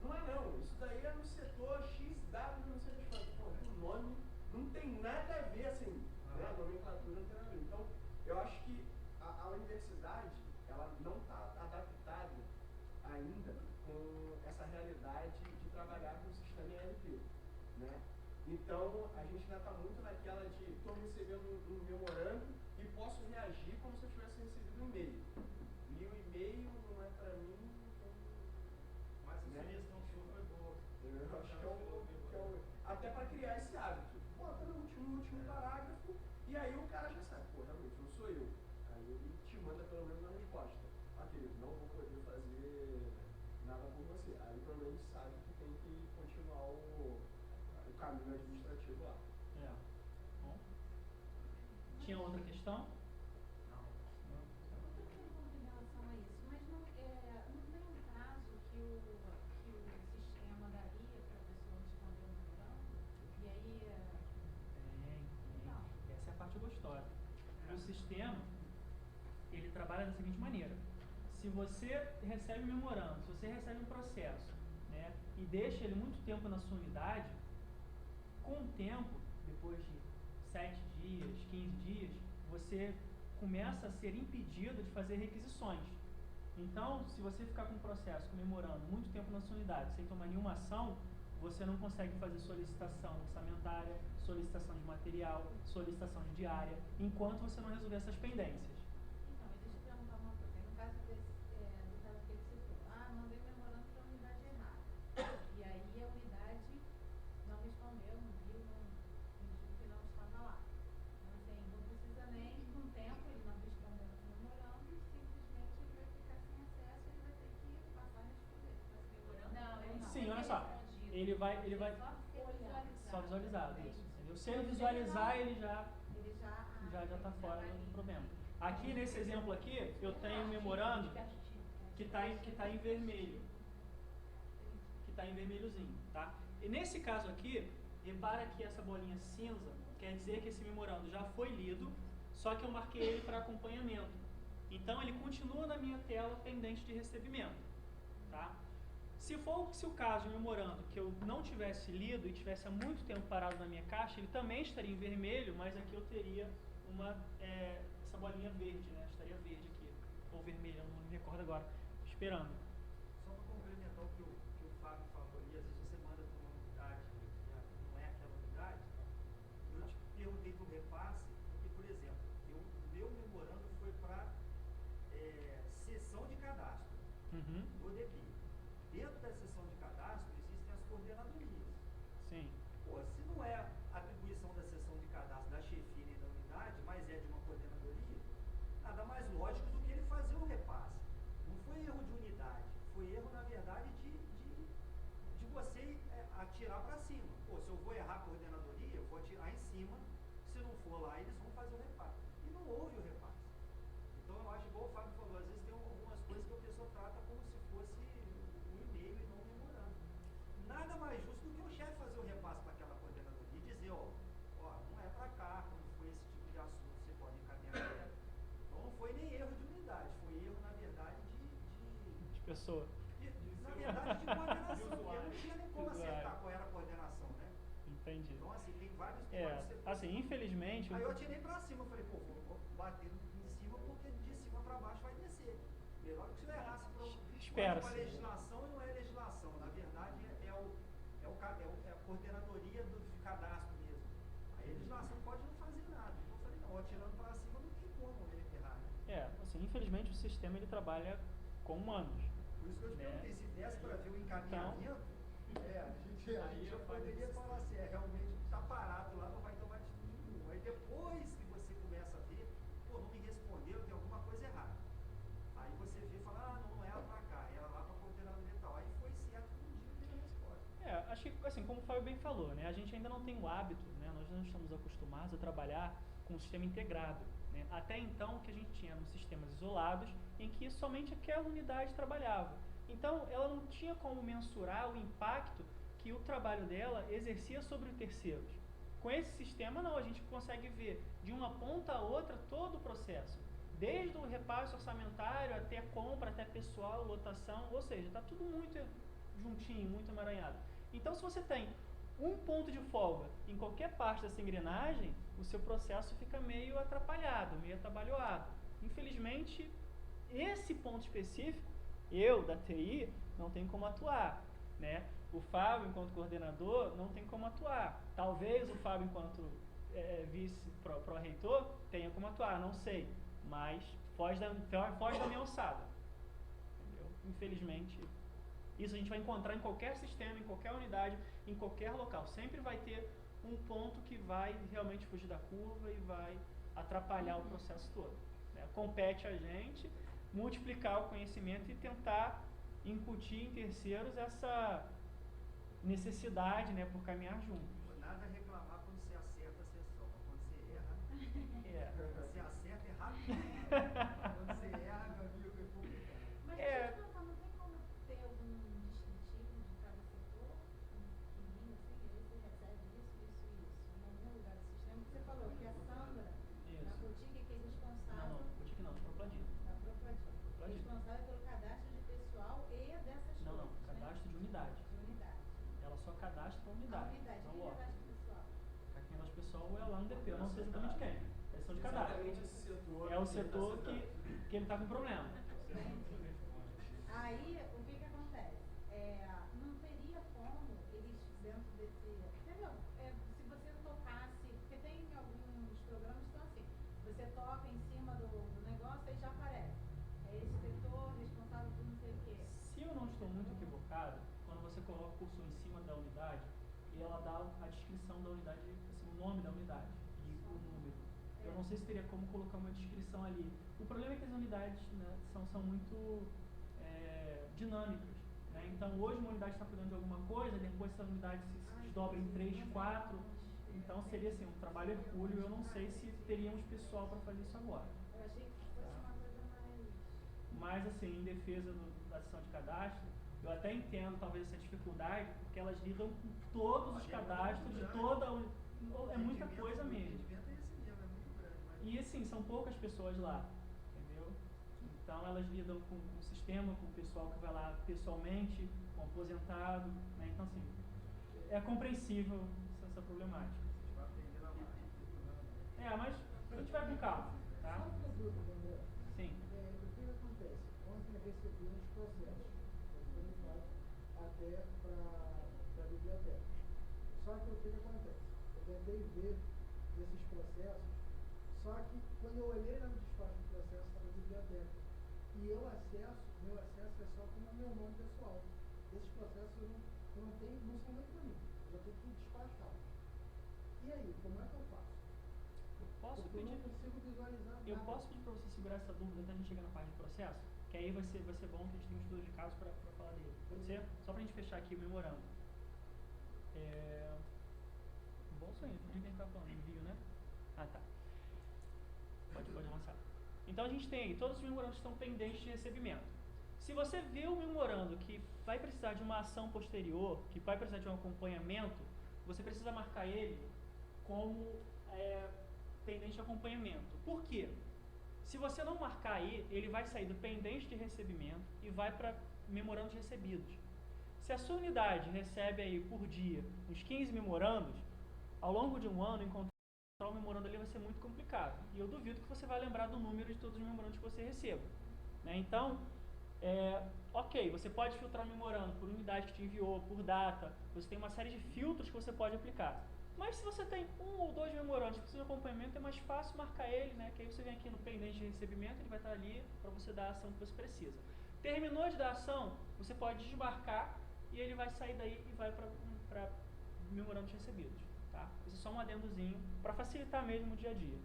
não é não. Isso daí é no setor XW, não sei o que. Pô, o nome não tem nada a ver, assim, né? A nomenclatura não tem nada a ver. Então, eu acho que a universidade, ela não está adaptada ainda com essa realidade de trabalhar com o sistema né? Então, a gente ainda está muito naquela de estou recebendo um memorando e posso reagir como se eu tivesse recebido um e-mail. Li o e-mail, não é para mim, então... Mas a sugestão sua foi boa. Eu acho que é o até para criar esse hábito. Bota no último parágrafo e aí o cara já sabe, pô, realmente não sou eu. Aí ele te manda pelo menos uma resposta. Ah, querido, não vou poder fazer nada por você. Aí pelo menos sabe que tem que continuar o caminho administrativo lá. Bom. Tinha outra questão? Outra pergunta em relação a isso, mas não tem um prazo que o sistema daria para a pessoa responder um memorando? E aí... Tem. Essa é a parte gostosa. O sistema, ele trabalha da seguinte maneira. Se você recebe um memorando, se você recebe um processo, né, e deixa ele muito tempo na sua unidade, com o tempo, depois de 7 dias, 15 dias, você começa a ser impedido de fazer requisições. Então, se você ficar com um processo comemorando muito tempo na sua unidade, sem tomar nenhuma ação, você não consegue fazer solicitação orçamentária, solicitação de material, solicitação de diária, enquanto você não resolver essas pendências. Então, deixa eu perguntar uma coisa. No caso do caso que você falou, mandei memorando para a unidade errada. E aí a unidade não respondeu, não viu, que não estava lá. Então, assim, não precisa nem, com o tempo, ele não respondendo o memorando, simplesmente ele vai ficar sem acesso e ele vai ter que passar a responder. Não, ele não. Sim, olha só. Ele vai só visualizado, isso. Entendeu? Se ele visualizar, ele já está fora do problema. Aqui nesse exemplo aqui, eu tenho um memorando que está em vermelho. Que está em vermelhozinho, tá? E nesse caso aqui, repara que essa bolinha cinza quer dizer que esse memorando já foi lido, só que eu marquei ele para acompanhamento. Então ele continua na minha tela pendente de recebimento, tá? Se o caso de memorando que eu não tivesse lido e tivesse há muito tempo parado na minha caixa, ele também estaria em vermelho, mas aqui eu teria essa bolinha verde, né? Estaria verde aqui, ou vermelho, eu não me recordo agora, esperando. Só para complementar o que o Fábio falou, e às vezes você manda para uma unidade que não é aquela unidade, eu te perguntei do repasse, porque, por exemplo, o meu memorando foi para sessão de cadastro do DEPI. Dentro da sessão de cadastro existem as coordenadorias. Sim. Pô, se não é atribuição da sessão de cadastro da chefia nem da unidade, mas é de uma coordenadoria, nada mais lógico do que ele fazer o repasse. Não foi erro de unidade, foi erro, na verdade, de você atirar para cima. Pô, se eu vou errar a coordenadoria, eu vou atirar em cima, se não for lá, eles vão fazer o repasse. E não houve o repasse. Então, eu acho, igual o Fábio falou, às vezes tem algumas coisas que a pessoa trata como se fosse um e-mail e não um memorando. Nada mais justo do que o chefe fazer o repasse para aquela coordenadoria e dizer, ó, não é para cá, quando foi esse tipo de assunto, você pode encaminhar direto. Então, não foi nem erro de unidade, foi erro, na verdade, de pessoa. Na verdade, de coordenação, porque não tinha nem como acertar qual era a coordenação, né? Entendi. Então, assim, tem vários pontos. Assim, infelizmente... Aí eu atirei pra cima, eu falei, pô, vou bater em cima, porque de cima pra baixo vai descer. Melhor que se eu errasse para legislação e não é legislação. Na verdade, é a coordenadoria de cadastro mesmo. A legislação pode não fazer nada. Então eu falei, não, atirando pra cima não tem como ele errar, né? Assim, infelizmente o sistema ele trabalha com humanos. Por isso que eu te perguntei, se desse para ver o encaminhamento, a gente já poderia falar assim, realmente está parado lá, não vai tomar atitude nenhuma. Aí depois que você começa a ver, pô, não me respondeu, tem alguma coisa errada. Aí você vê e fala, não era para cá, era lá para a coordenadoria e tal. Aí foi certo que um dia teve a resposta. Acho que, assim, como o Fábio bem falou, né, a gente ainda não tem o hábito, né, nós não estamos acostumados a trabalhar com um sistema integrado. Né? Até então, o que a gente tinha eram sistemas isolados, em que somente aquela unidade trabalhava. Então, ela não tinha como mensurar o impacto que o trabalho dela exercia sobre terceiros. Com esse sistema, não, a gente consegue ver de uma ponta a outra todo o processo. Desde o repasse orçamentário, até a compra, até pessoal, lotação, ou seja, está tudo muito juntinho, muito emaranhado. Então, se você tem um ponto de folga em qualquer parte dessa engrenagem, o seu processo fica meio atrapalhado, meio atabalhoado. Infelizmente, esse ponto específico, eu, da TI, não tenho como atuar, né? O Fábio, enquanto coordenador, não tem como atuar. Talvez o Fábio, enquanto vice-pró-reitor, tenha como atuar, não sei. Mas foge da minha alçada. Entendeu? Infelizmente, isso a gente vai encontrar em qualquer sistema, em qualquer unidade, em qualquer local. Sempre vai ter um ponto que vai realmente fugir da curva e vai atrapalhar o processo todo. Né? Compete a gente multiplicar o conhecimento e tentar incutir em terceiros essa necessidade, né, por caminhar juntos. Nada a reclamar quando você acerta a sessão, quando você erra, você acerta é rápido. Quando você erra, meu amigo, é complicado. Mas deixa eu te perguntar, não tem como ter algum distintivo de cada setor? Pequenininho assim, e aí você recebe isso, em algum lugar do sistema? Você falou que a Sandra, na Cotique, que é responsável... Não, Cotique não, de Propladino. Na Propladino. Responsável pelo cadastro de pessoal e dessas Não, coisas, cadastro de unidade. De unidade. Ela só cadastra a unidade. A unidade, não quem o órgão. cadastra pessoal? Quem cadastra pessoal é lá no DP, eu não sei exatamente quem. Eles são de cadastro. Exatamente esse setor. É o setor que ele está com problema. Aí, o que acontece? Não teria como eles, dentro desse... Entendeu? Se você tocasse... Porque tem alguns programas que são assim. Você toca em cima do negócio e já aparece. É esse setor responsável por não sei o quê. Se eu não estou muito equivocado, quando você coloca o cursor em cima da unidade, ela dá a descrição da unidade, assim, o nome da unidade e o número. Eu não sei se teria como colocar uma descrição ali. O problema é que as unidades, né, são muito dinâmicas. Né? Então, hoje uma unidade está cuidando de alguma coisa, depois essa unidade se desdobra em 3, 4. Então, seria assim, um trabalho hercúleo. Eu não sei se teríamos pessoal para fazer isso agora. Eu achei que fosse uma coisa mais... Mas, assim, em defesa da sessão de cadastro, eu até entendo talvez essa dificuldade, porque elas lidam com todos os cadastros de toda a é muita coisa mesmo. E assim, são poucas pessoas lá, entendeu? Então elas lidam com o sistema, com o pessoal que vai lá pessoalmente, com o aposentado, né? Então assim, é compreensível essa problemática. Mas a gente vai com calma, tá? Só uma dúvida, André. Sim. O que acontece? Ontem eu recebi uns processos, até para a biblioteca. Só que o que acontece? Eu tentei ver esses processos, só que quando eu olhei lá no despacho do processo, estava na biblioteca. E meu acesso é só com o meu nome pessoal. Esses processos não são nem para mim. Eu já tenho que despachar. E aí, como é que eu faço? Porque eu não consigo visualizar nada. Eu posso pedir para você segurar essa dúvida até a gente chegar na parte de processo? Que aí vai ser bom que a gente tenha um estudo de caso para falar dele. Pode ser? Só para a gente fechar aqui o memorando. Bom sonho, o que a gente estava falando? Envio, né? Ah, tá. Pode avançar. Então a gente tem aí, todos os memorandos estão pendentes de recebimento. Se você vê o memorando que vai precisar de uma ação posterior, que vai precisar de um acompanhamento, você precisa marcar ele como pendente de acompanhamento. Por quê? Se você não marcar aí, ele vai sair do pendente de recebimento e vai para memorandos recebidos. Se a sua unidade recebe aí por dia uns 15 memorandos, ao longo de um ano, encontrar o memorando ali vai ser muito complicado. E eu duvido que você vai lembrar do número de todos os memorandos que você receba. Né? Então, ok, você pode filtrar o memorando por unidade que te enviou, por data, você tem uma série de filtros que você pode aplicar. Mas se você tem 1 ou 2 memorandos que precisam de acompanhamento, é mais fácil marcar ele, né? Que aí você vem aqui no pendente de recebimento, ele vai estar ali para você dar a ação que você precisa. Terminou de dar a ação, você pode desmarcar e ele vai sair daí e vai para memorandos recebidos. Tá? Isso é só um adendozinho para facilitar mesmo o dia a dia.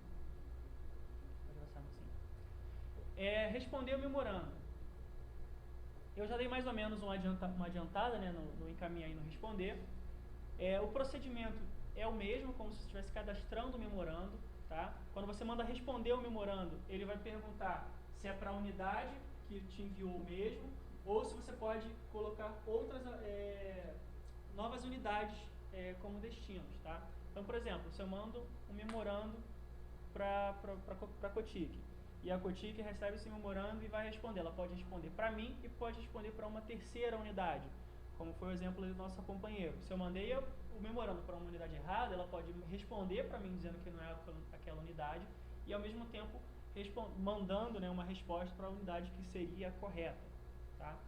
Pode avançar assim. Responder o memorando. Eu já dei mais ou menos uma adiantada, né, no encaminhar e no responder. O procedimento é o mesmo, como se você estivesse cadastrando o memorando. Tá? Quando você manda responder o memorando, ele vai perguntar se é para a unidade que te enviou mesmo, ou se você pode colocar outras novas unidades como destinos. Tá? Então, por exemplo, se eu mando um memorando para a Cotique, e a Cotique recebe esse memorando e vai responder. Ela pode responder para mim e pode responder para uma terceira unidade, como foi o exemplo do nosso companheiro. Se eu mandei o memorando para uma unidade errada, ela pode responder para mim dizendo que não é aquela unidade e ao mesmo tempo mandando, né, uma resposta para a unidade que seria correta. Tá?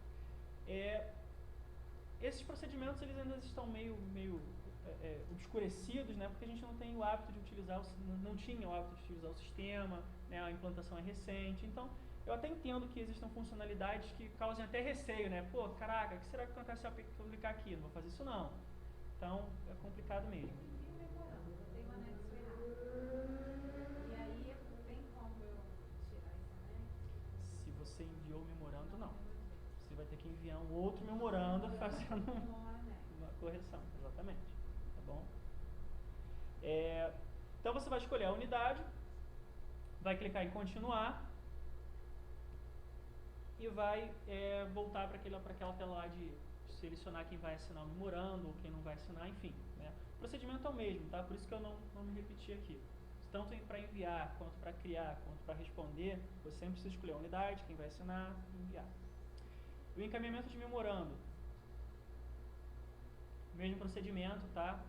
esses procedimentos eles ainda estão meio obscurecidos, né, porque a gente não tem o hábito de utilizar, não tinha o hábito de utilizar o sistema, né, a implantação é recente. Então, eu até entendo que existam funcionalidades que causem até receio, né? Pô, caraca, o que será que acontece se eu publicar aqui? Não vou fazer isso não. Então, é complicado mesmo. Eu tenho um anexo errado. E aí, tem como eu tirar esse anexo? Se você enviou o memorando, não. Você vai ter que enviar um outro memorando fazendo uma correção, exatamente. Tá bom? Então, você vai escolher a unidade, vai clicar em continuar e vai voltar para aquela tela lá de selecionar quem vai assinar o memorando ou quem não vai assinar, enfim. Né? O procedimento é o mesmo, tá? Por isso que eu não me repeti aqui. Tanto para enviar, quanto para criar, quanto para responder, você sempre precisa escolher a unidade, quem vai assinar e enviar. O encaminhamento de memorando. Mesmo procedimento, tá?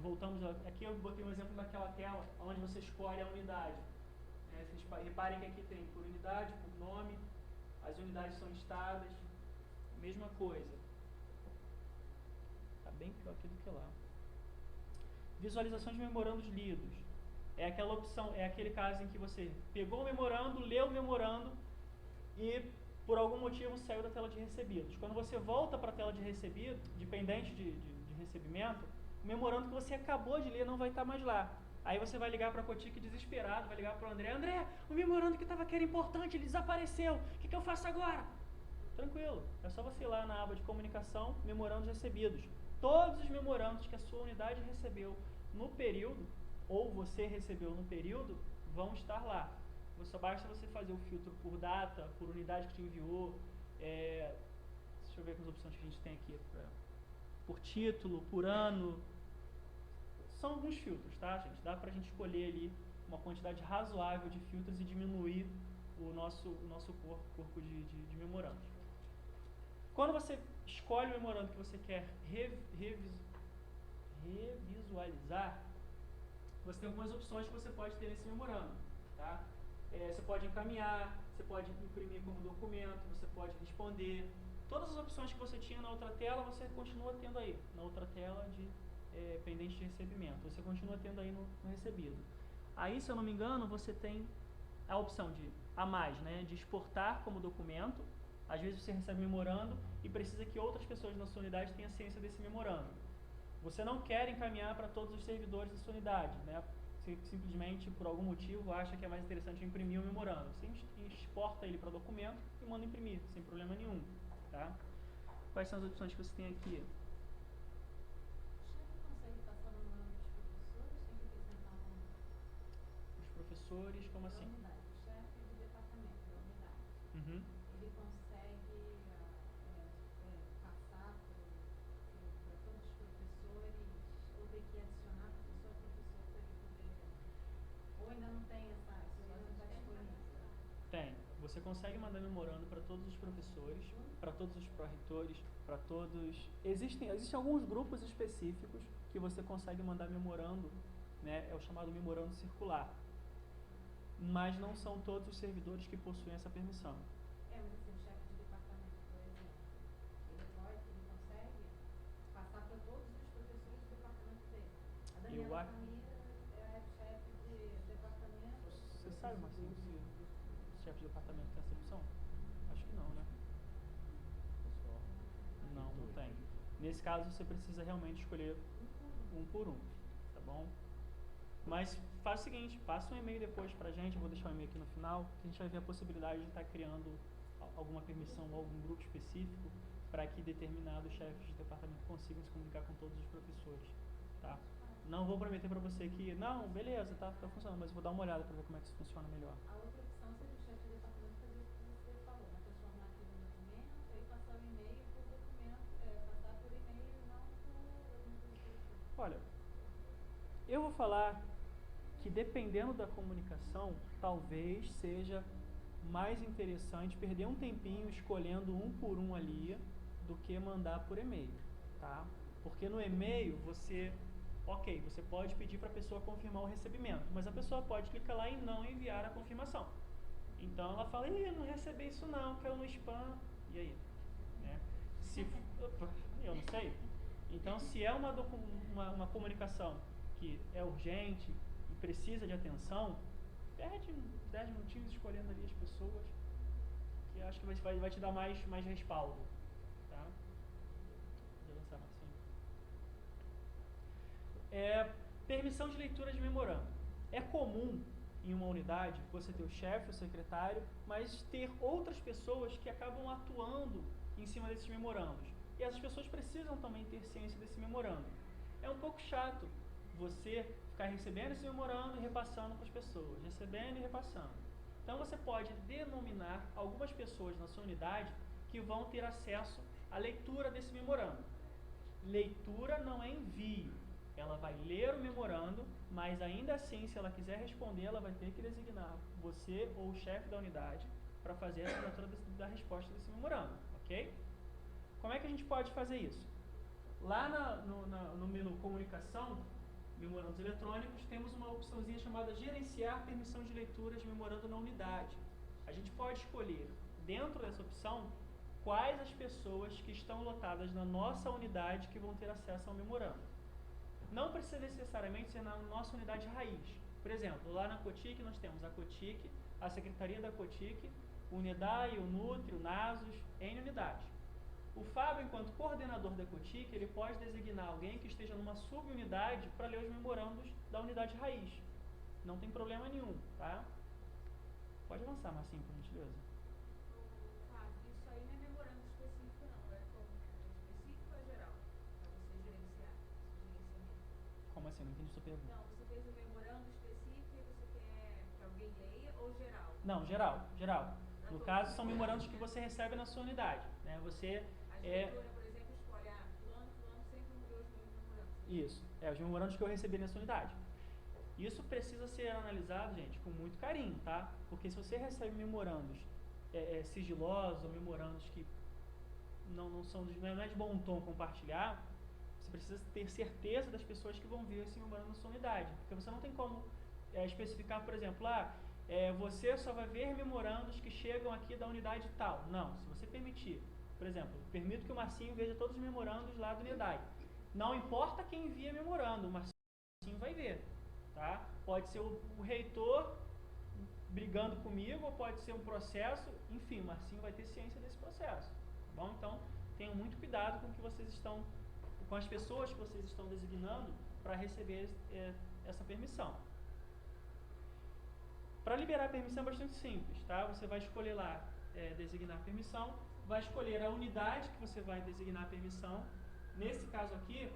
Voltamos aqui, eu botei um exemplo naquela tela onde você escolhe a unidade. Vocês reparem que aqui tem por unidade, por nome, as unidades são listadas, mesma coisa. Está bem pior aqui do que lá. Visualização de memorandos lidos. É aquela opção, é aquele caso em que você pegou o memorando, leu o memorando e por algum motivo saiu da tela de recebidos. Quando você volta para a tela de recebido, dependente de recebimento, o memorando que você acabou de ler não vai estar mais lá. Aí você vai ligar para a Cotic desesperado, vai ligar para o André. André, o memorando que estava aqui era importante, ele desapareceu. O que eu faço agora? Tranquilo, é só você ir lá na aba de comunicação, memorandos recebidos. Todos os memorandos que a sua unidade recebeu no período, ou você recebeu no período, vão estar lá. Só basta você fazer o filtro por data, por unidade que te enviou. Deixa eu ver as opções que a gente tem aqui. Por título, por ano. São alguns filtros, tá, gente? Dá pra gente escolher ali uma quantidade razoável de filtros e diminuir o nosso corpo de memorandos. Quando você escolhe o memorando que você quer revisualizar, você tem algumas opções que você pode ter nesse memorando, tá? Você pode encaminhar, você pode imprimir como documento, você pode responder. Todas as opções que você tinha na outra tela, você continua tendo aí, na outra tela de pendente de recebimento. Você continua tendo aí no recebido. Aí, se eu não me engano, você tem a opção de né, de exportar como documento. Às vezes você recebe memorando e precisa que outras pessoas na sua unidade tenham ciência desse memorando. Você não quer encaminhar para todos os servidores da sua unidade, né? Você simplesmente, por algum motivo, acha que é mais interessante imprimir o memorando. Você exporta ele para documento e manda imprimir, sem problema nenhum. Tá? Quais são as opções que você tem aqui? Os professores, como assim? O chefe do departamento da unidade. Uhum. Ele consegue passar para todos os professores, ou tem que adicionar professor a professor para ele poder. Ou ainda não tem essa, não está disponível? Tem. Você consegue mandar memorando para todos os professores, para todos os pró-reitores, para todos. Existem alguns grupos específicos que você consegue mandar memorando, né? É o chamado memorando circular. Mas não são todos os servidores que possuem essa permissão. Mas assim, o chefe de departamento, por exemplo, ele consegue passar para todos os professores do departamento dele. A Daniela Família é chefe de departamento. Você sabe, Marcinho, se o chefe de departamento tem essa opção? Acho que não, né? Não tem. Nesse caso, você precisa realmente escolher um por um, tá bom? Mas faz o seguinte, passa um e-mail depois pra gente, eu vou deixar o e-mail aqui no final, que a gente vai ver a possibilidade de estar criando alguma permissão ou algum grupo específico para que determinados chefes de departamento consigam se comunicar com todos os professores, tá? Não vou prometer para você que, não, beleza, tá funcionando, mas eu vou dar uma olhada para ver como é que isso funciona melhor. A outra opção seria o chefe de departamento fazer o que você falou, né? Transformar aquilo no documento e passar o e-mail por documento, passar por e-mail e não por... Olha, eu vou falar que dependendo da comunicação, talvez seja mais interessante perder um tempinho escolhendo um por um ali do que mandar por e-mail, tá? Porque no e-mail você pode pedir para a pessoa confirmar o recebimento, mas a pessoa pode clicar lá em não enviar a confirmação. Então ela fala, não recebi isso não, caiu no spam, e aí? Né? Eu não sei. Então, se é uma comunicação que é urgente e precisa de atenção, perde 10 minutinhos escolhendo ali as pessoas, que acho que vai te dar mais respaldo. Tá? Vou avançar, Marcinho. Permissão de leitura de memorando. É comum em uma unidade você ter o chefe, o secretário, mas ter outras pessoas que acabam atuando em cima desses memorandos. E essas pessoas precisam também ter ciência desse memorando. É um pouco chato você ficar recebendo esse memorando e repassando para as pessoas, recebendo e repassando. Então você pode denominar algumas pessoas na sua unidade que vão ter acesso à leitura desse memorando. Leitura não é envio. Ela vai ler o memorando, mas ainda assim, se ela quiser responder, ela vai ter que designar você ou o chefe da unidade para fazer a assinatura da resposta desse memorando, ok? Como é que a gente pode fazer isso? Lá no menu comunicação, memorandos eletrônicos, temos uma opçãozinha chamada gerenciar permissão de leitura de memorando na unidade. A gente pode escolher, dentro dessa opção, quais as pessoas que estão lotadas na nossa unidade que vão ter acesso ao memorando. Não precisa necessariamente ser na nossa unidade raiz. Por exemplo, lá na COTIC nós temos a COTIC, a Secretaria da COTIC, o UNEDAI, o NUTRI, o NASUS, N unidades. O Fábio, enquanto coordenador da COTIC, ele pode designar alguém que esteja numa subunidade para ler os memorandos da unidade raiz. Não tem problema nenhum, tá? Pode avançar, Marcinho, por gentileza. Fábio, isso aí não é memorando específico não, é específico ou geral? Para você gerenciar, gerenciamento. Como assim? Não entendi sua pergunta. Não, você fez um memorando específico e você quer que alguém leia ou geral? Não, geral. No caso, são memorandos que você recebe na sua unidade, né? Você A diretora, por exemplo, escolhe, fulano sempre enviou os meus memorandos. Isso, os memorandos que eu recebi nessa unidade. Isso precisa ser analisado, gente, com muito carinho, tá? Porque se você recebe memorandos sigilosos ou memorandos que não é de bom tom compartilhar, você precisa ter certeza das pessoas que vão ver esse memorando na sua unidade. Porque você não tem como especificar, por exemplo, você só vai ver memorandos que chegam aqui da unidade tal. Não, se você permitir, por exemplo, permito que o Marcinho veja todos os memorandos lá do UNEDAI. Não importa quem envia memorando, o Marcinho vai ver. Tá? Pode ser o reitor brigando comigo, ou pode ser um processo, enfim, o Marcinho vai ter ciência desse processo. Tá bom? Então, tenham muito cuidado com o que vocês estão, com as pessoas que vocês estão designando para receber essa permissão. Para liberar a permissão é bastante simples, tá? Você vai escolher lá, designar permissão, vai escolher a unidade que você vai designar a permissão. Nesse caso aqui,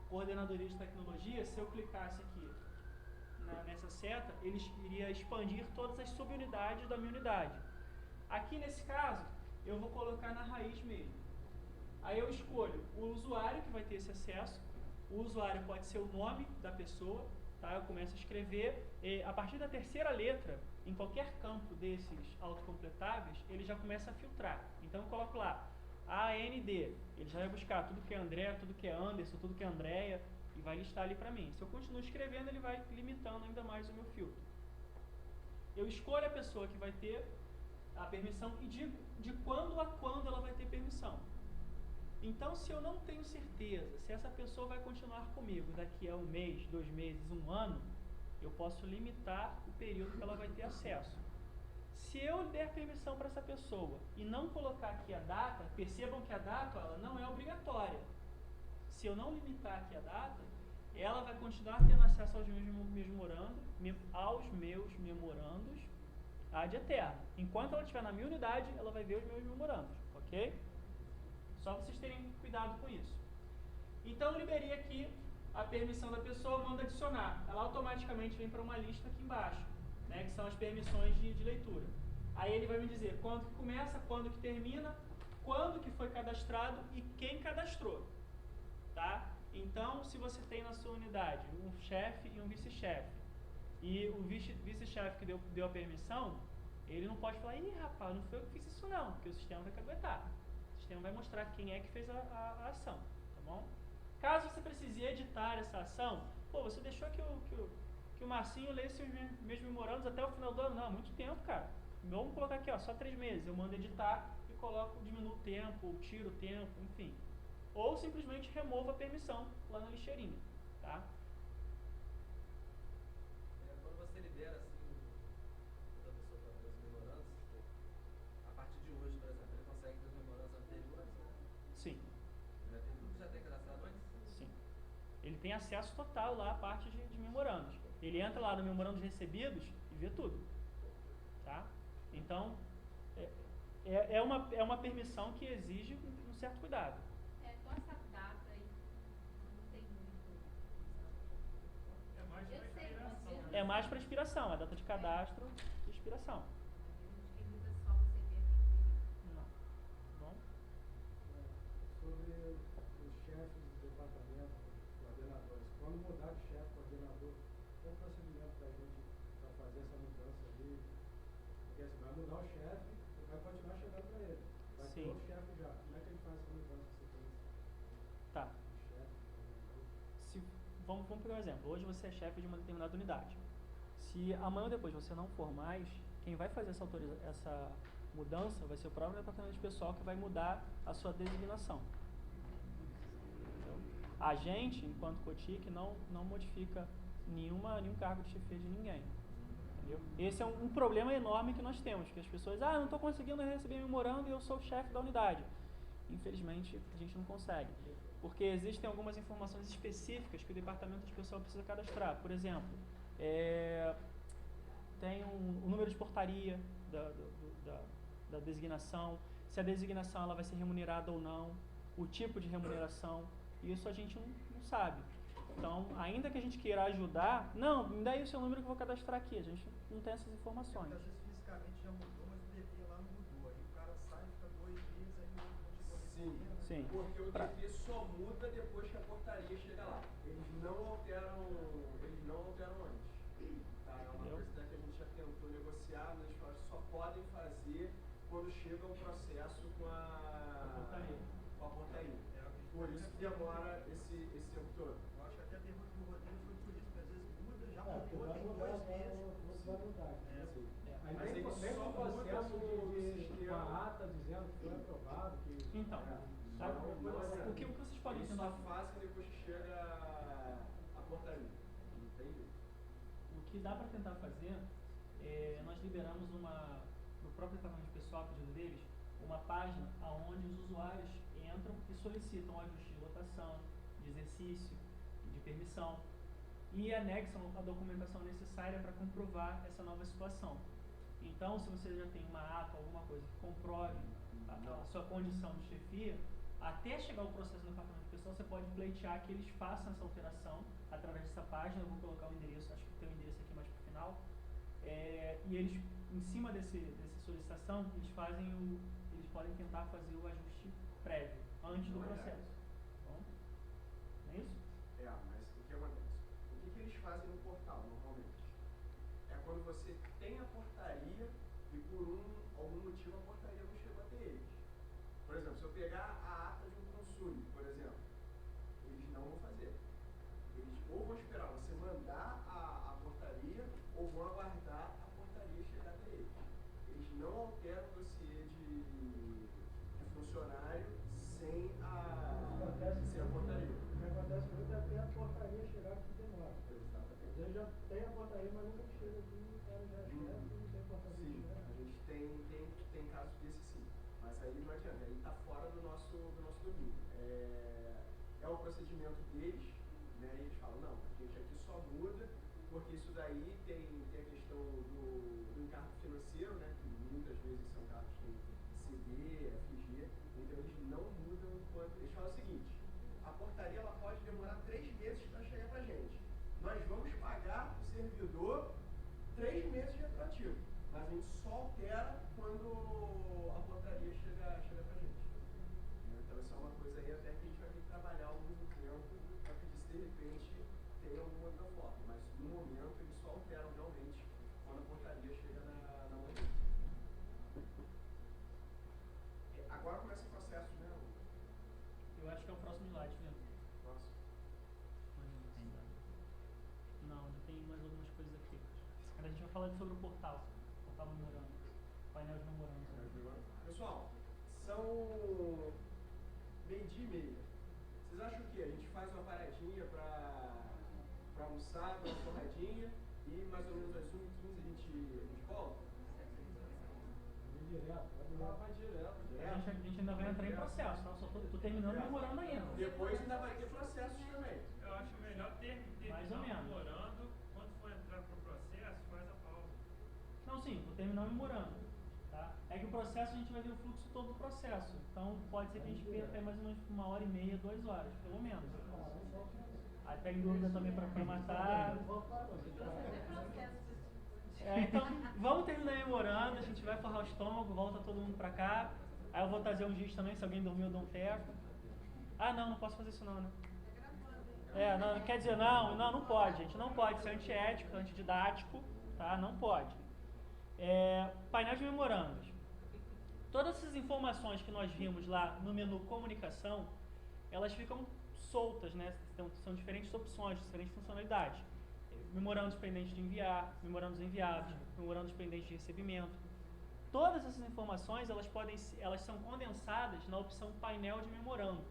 coordenadoria de tecnologia, se eu clicasse aqui nessa seta, ele iria expandir todas as subunidades da minha unidade. Aqui nesse caso, eu vou colocar na raiz mesmo. Aí eu escolho o usuário que vai ter esse acesso. O usuário pode ser o nome da pessoa, tá? Eu começo a escrever, e a partir da terceira letra, em qualquer campo desses autocompletáveis, ele já começa a filtrar. Então eu coloco lá, AND, ele já vai buscar tudo que é André, tudo que é Anderson, tudo que é Andréia, e vai listar ali para mim. Se eu continuo escrevendo, ele vai limitando ainda mais o meu filtro. Eu escolho a pessoa que vai ter a permissão e digo de quando a quando ela vai ter permissão. Então, se eu não tenho certeza se essa pessoa vai continuar comigo daqui a 1 mês, 2 meses, 1 ano, eu posso limitar o período que ela vai ter acesso. Se eu der permissão para essa pessoa e não colocar aqui a data, percebam que a data ela não é obrigatória. Se eu não limitar aqui a data, ela vai continuar tendo acesso aos meus memorandos ad eterno. Enquanto ela estiver na minha unidade, ela vai ver os meus memorandos, ok? Só vocês terem cuidado com isso. Então, eu liberei aqui a permissão da pessoa, manda adicionar. Ela automaticamente vem para uma lista aqui embaixo, né, que são as permissões de leitura. Aí ele vai me dizer quando que começa, quando que termina, quando que foi cadastrado e quem cadastrou. Tá? Então, se você tem na sua unidade um chefe e um vice-chefe, e o vice-chefe que deu a permissão, ele não pode falar, ih, rapaz, não foi eu que fiz isso não, porque o sistema vai caguetar. O sistema vai mostrar quem é que fez a ação, tá bom? Caso você precise editar essa ação, você deixou que o Marcinho lesse os meus memorandos até o final do ano? Não, há muito tempo, cara. Vamos colocar aqui, só 3 meses. Eu mando editar e coloco, diminuo o tempo, tiro o tempo, enfim. ou simplesmente remova a permissão lá na lixeirinha, tá? Quando você libera assim da pessoa para fazer os memorandos, a partir de hoje, por exemplo, ele consegue ver os memorandos anteriores? Sim. Já tem cadastrado antes? Sim. Ele tem acesso total lá à parte de memorandos. Ele entra lá no memorandos recebidos e vê tudo, tá? Então, é uma permissão que exige um certo cuidado. Com essa data aí, não tem muito. É mais Eu para sei, expiração. mas Né? É mais para expiração, a data de cadastro e expiração. Tem gente que usa só você ver aquele período. Não. Bom? Sobre os chefes do departamento, coordenadores. Quando mudar de chefe, coordenador, qual é o procedimento para a gente para fazer essa mudança ali? Porque assim, vai mudar o chefe, vai continuar chegando para ele. Vai ter Sim. outro chefe já. Como é que ele faz essa mudança que você fez? Tá. De chefe, coordenador? Vamos pegar um exemplo. Hoje você é chefe de uma determinada unidade. Se amanhã ou depois você não for mais, quem vai fazer essa mudança vai ser o próprio departamento de pessoal que vai mudar a sua designação. Entendeu? A gente, enquanto COTIC, não modifica nenhum cargo de chefia de ninguém. Entendeu? Esse é um problema enorme que nós temos, que as pessoas, não estou conseguindo receber memorando e eu sou o chefe da unidade. Infelizmente, a gente não consegue. Porque existem algumas informações específicas que o departamento de pessoal precisa cadastrar. Por exemplo, tem o número de portaria da designação, se a designação ela vai ser remunerada ou não, o tipo de remuneração, isso a gente não sabe. Então, ainda que a gente queira ajudar, me dá aí o seu número que eu vou cadastrar aqui, a gente não tem essas informações. Às vezes fisicamente já mudou, mas o DP lá não mudou. Aí o cara sai, fica 2 dias, aí o outro continua recebendo. Sim. Porque o DP só muda depois que a portaria chega lá. Eles não alteram antes. Tá? É uma coisa que a gente já tentou negociar, mas eles só podem fazer quando chega o processo com a portaria. Por isso que demora esse tempo todo. Eu acho que até a pergunta do Rodrigo foi por isso, porque às vezes muda, já Porque mudou, vai tem mudar, 2 meses. vai mudar. Sim. Aí Mas nem ele nem só com o processo muda o de sistema. uma ata dizendo que foi aprovado. Então, o que vocês podem Eles tentar só fazem depois que chega a portaria. Não tem jeito. O que dá para tentar fazer, nós liberamos no próprio departamento de pessoal, a pedido deles, uma página onde os usuários entram e solicitam o ajuste de lotação, de exercício, de permissão e anexam a documentação necessária para comprovar essa nova situação. Então, se você já tem uma ata, alguma coisa que comprove a sua condição de chefia, até chegar o processo do departamento de pessoal, você pode pleitear que eles façam essa alteração através dessa página. Eu vou colocar o endereço, acho que tem o endereço aqui mais para o final. E eles, em cima dessa solicitação, eles podem tentar fazer o ajuste prévio, antes do processo. Bom, não é isso? Mas o que acontece? O que eles fazem no portal, normalmente? É quando você tem a portaria e por algum motivo a portaria não chegou até eles. Por exemplo, se eu pegar a ata de um consumidor, por exemplo, eles não vão fazer. Eles ou vão esperar você mandar a portaria ou vão aguardar a portaria chegar até eles. Eles não alteram o dossiê de funcionário sem a portaria. O que acontece muito é até a portaria chegar aqui demora. Às vezes já tem a portaria, mas nunca chega aqui, o cara já é chefe, não tem portaria. Sim, a gente tem casos desses sim. Mas aí não adianta, aí está fora do nosso domínio. É o procedimento deles, né? E eles falam, não, a gente aqui só muda, porque isso daí tem a questão do encargo financeiro, né? Que muitas vezes são cargos que tem CD, FG, então eles não mudam enquanto. Eles falam o seguinte, a portaria ela pode demorar 3 meses para chegar para a gente. Nós vamos pagar o servidor 3 meses de retroativo, mas a gente só altera quando a portaria chega pra gente. Então isso é uma coisa aí até que a gente vai ter que trabalhar ao mesmo tempo para que se de repente tenha alguma outra forma, mas no momento eles só alteram realmente quando a portaria chega na mão deles. Agora começa o processo, né? Eu acho que é o próximo slide, né? Próximo. Não, ainda tem mais algumas coisas aqui. Agora a gente vai falar sobre o portal memorando, painel de memorando. Pessoal, são 12:30. Vocês acham o quê? A gente faz uma paradinha pra almoçar, dar uma porradinha e mais ou menos às 1h15 a gente volta? Vai direto. A gente ainda vai entrar em processo, tá? Só tô terminando o memorando ainda. Depois ainda vai ter processos também. Eu acho melhor terminar Mais ou menos. memorando, quando for entrar pro processo, faz a pausa. Não, sim, tô terminando o memorando. Tá? É que o processo a gente vai ver o fluxo todo do processo. Então pode ser que a gente perca aí mais ou menos 1h30, 2 horas, pelo menos. Aí pega dúvida também pra matar. Então, vamos terminar memorando, a gente vai forrar o estômago, volta todo mundo pra cá. Aí eu vou trazer um giz também, se alguém dormiu eu dou um teco. Ah não passo fazer isso não, né? Não, quer dizer, não pode, gente, não pode, isso é antiético, antididático, tá? Não pode. Painel de memorandos. Todas essas informações que nós vimos lá no menu comunicação, elas ficam soltas, né? São diferentes opções, diferentes funcionalidades. Memorandos pendentes de enviar, memorandos enviados, memorandos pendentes de recebimento. Todas essas informações, elas são condensadas na opção painel de memorando.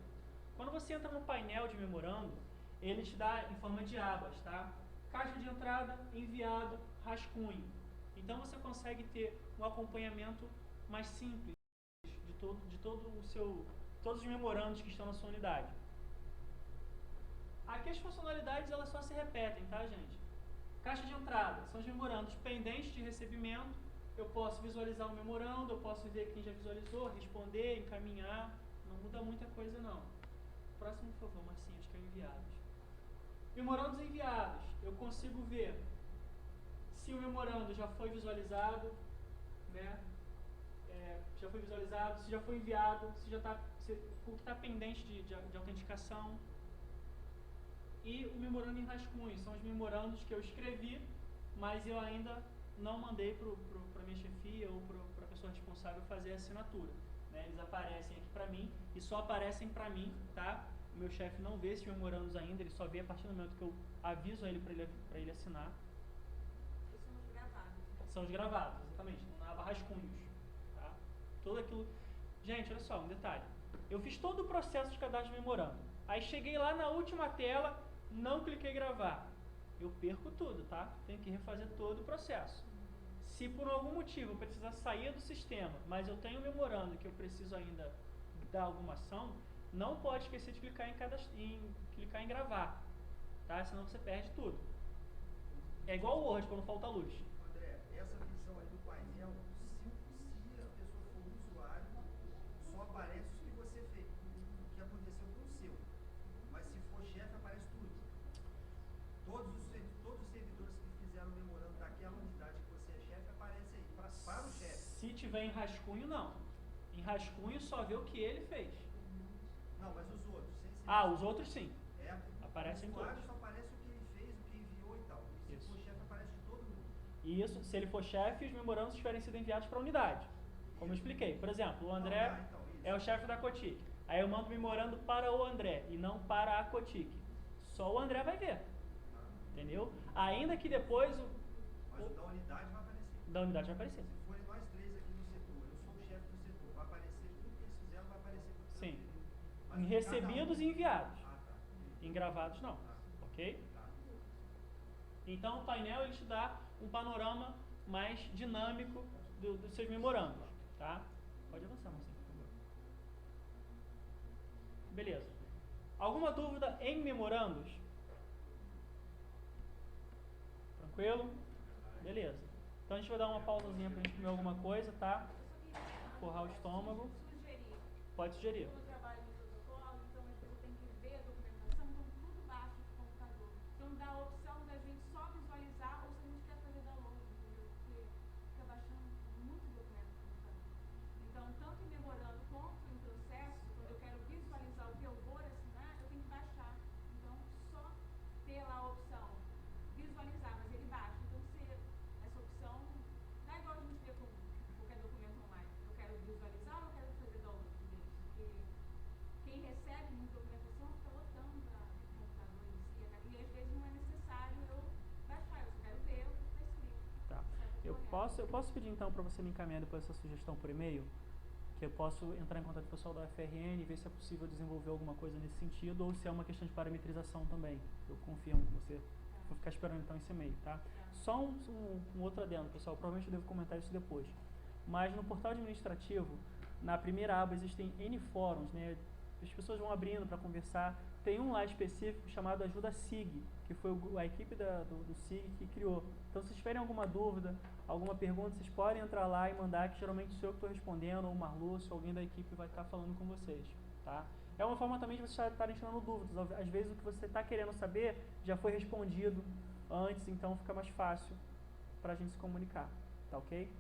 Quando você entra no painel de memorando, ele te dá em forma de abas, tá? Caixa de entrada, enviado, rascunho. Então você consegue ter um acompanhamento mais simples de todos os memorandos que estão na sua unidade. Aqui as funcionalidades elas só se repetem, tá, gente? Caixa de entrada são os memorandos pendentes de recebimento. Eu posso visualizar o memorando, eu posso ver quem já visualizou, responder, encaminhar. Não muda muita coisa, não. Próximo, por favor, Marcinho, acho que é enviados. Memorandos enviados. Eu consigo ver se o memorando já foi visualizado, né? Já foi visualizado, se já foi enviado, o que está pendente de autenticação. E o memorando em rascunho, são os memorandos que eu escrevi, mas eu ainda não mandei para a minha chefia ou para a pessoa responsável fazer a assinatura. Né? Eles aparecem aqui para mim e só aparecem para mim, tá? O meu chefe não vê esses memorandos ainda, ele só vê a partir do momento que eu aviso a ele para ele assinar. Esses são os gravados. São os gravados, exatamente, na aba rascunhos. Tá? Tudo aquilo. Gente, olha só, um detalhe. Eu fiz todo o processo de cadastro de memorando. Aí cheguei lá na última tela, não cliquei em gravar. Eu perco tudo, tá? Tenho que refazer todo o processo. Se por algum motivo eu precisar sair do sistema, mas eu tenho um memorando que eu preciso ainda dar alguma ação, não pode esquecer de clicar clicar em gravar, tá? Senão você perde tudo. É igual o Word quando falta luz. André, essa visão aí do painel, se a pessoa for usuário, só aparece o que você fez, o que aconteceu com o seu. Mas se for chefe, aparece tudo. Todos os servidores que fizeram o memorando daquela unidade que você é chefe, aparece aí, para o chefe. Se tiver em rascunho, não. Em rascunho só vê o que ele fez. Não, mas os outros, sem ser os outros sim. Aparecem o todos. usuário só aparece o que ele fez, o que enviou e tal. E se for chefe, aparece de todo mundo. Isso, se ele for chefe, os memorandos tiverem sido enviados para a unidade. Como eu expliquei. Por exemplo, o André é o chefe da Cotic. Aí eu mando o memorando para o André e não para a Cotic. Só o André vai ver. Entendeu? Ainda que depois Mas o da unidade vai aparecer. Da unidade vai aparecer. Se forem nós três aqui no setor, eu sou o chefe do setor, vai aparecer tudo que eles fizeram, vai aparecer para o Sim. Mas Em recebidos e enviados. Tá. Em gravados não. Ok? Tá. Então o painel ele te dá um panorama mais dinâmico dos seus memorandos. Tá? Pode avançar, Marcinho, por favor. Beleza. Alguma dúvida em memorandos? Tranquilo? Beleza. Então a gente vai dar uma pausazinha pra gente comer alguma coisa, tá? Forrar o estômago. Pode sugerir. Eu trabalho no protocolo, então às vezes eu tenho que ver a documentação, então tudo baixo do computador. Então dá a opção da gente só visualizar ou se a gente quer fazer download, entendeu? Porque fica baixando muito documento no computador. Então, tanto em memorando quanto em processo, quando eu quero visualizar o que eu vou assinar, eu tenho que baixar. Então, só ter lá a opção visualizar, mas ele baixa. Então, se essa opção não é igual a gente vê com qualquer documento online. Eu quero visualizar ou eu quero fazer download dele? Porque quem recebe muita documentação fica lotando o computador em si. E às vezes não é necessário eu baixar, eu só quero ver o que está escrito. Tá. Eu posso pedir então para você me encaminhar depois essa sugestão por e-mail? que eu posso entrar em contato com o pessoal da UFRN e ver se é possível desenvolver alguma coisa nesse sentido, ou se é uma questão de parametrização também. Eu confirmo com você. Vou ficar esperando então esse e-mail, tá? Só um outro adendo, pessoal, provavelmente eu devo comentar isso depois. Mas no portal administrativo, na primeira aba existem N fóruns, né? As pessoas vão abrindo para conversar. Tem um lá específico chamado Ajuda SIG, que foi a equipe do SIG que criou. Então, se vocês tiverem alguma dúvida, alguma pergunta, vocês podem entrar lá e mandar, que geralmente sou eu que estou respondendo, ou o Marlúcio, alguém da equipe vai estar falando com vocês, tá? É uma forma também de vocês estarem tirando dúvidas. Às vezes o que você está querendo saber já foi respondido antes, então fica mais fácil para a gente se comunicar, tá ok?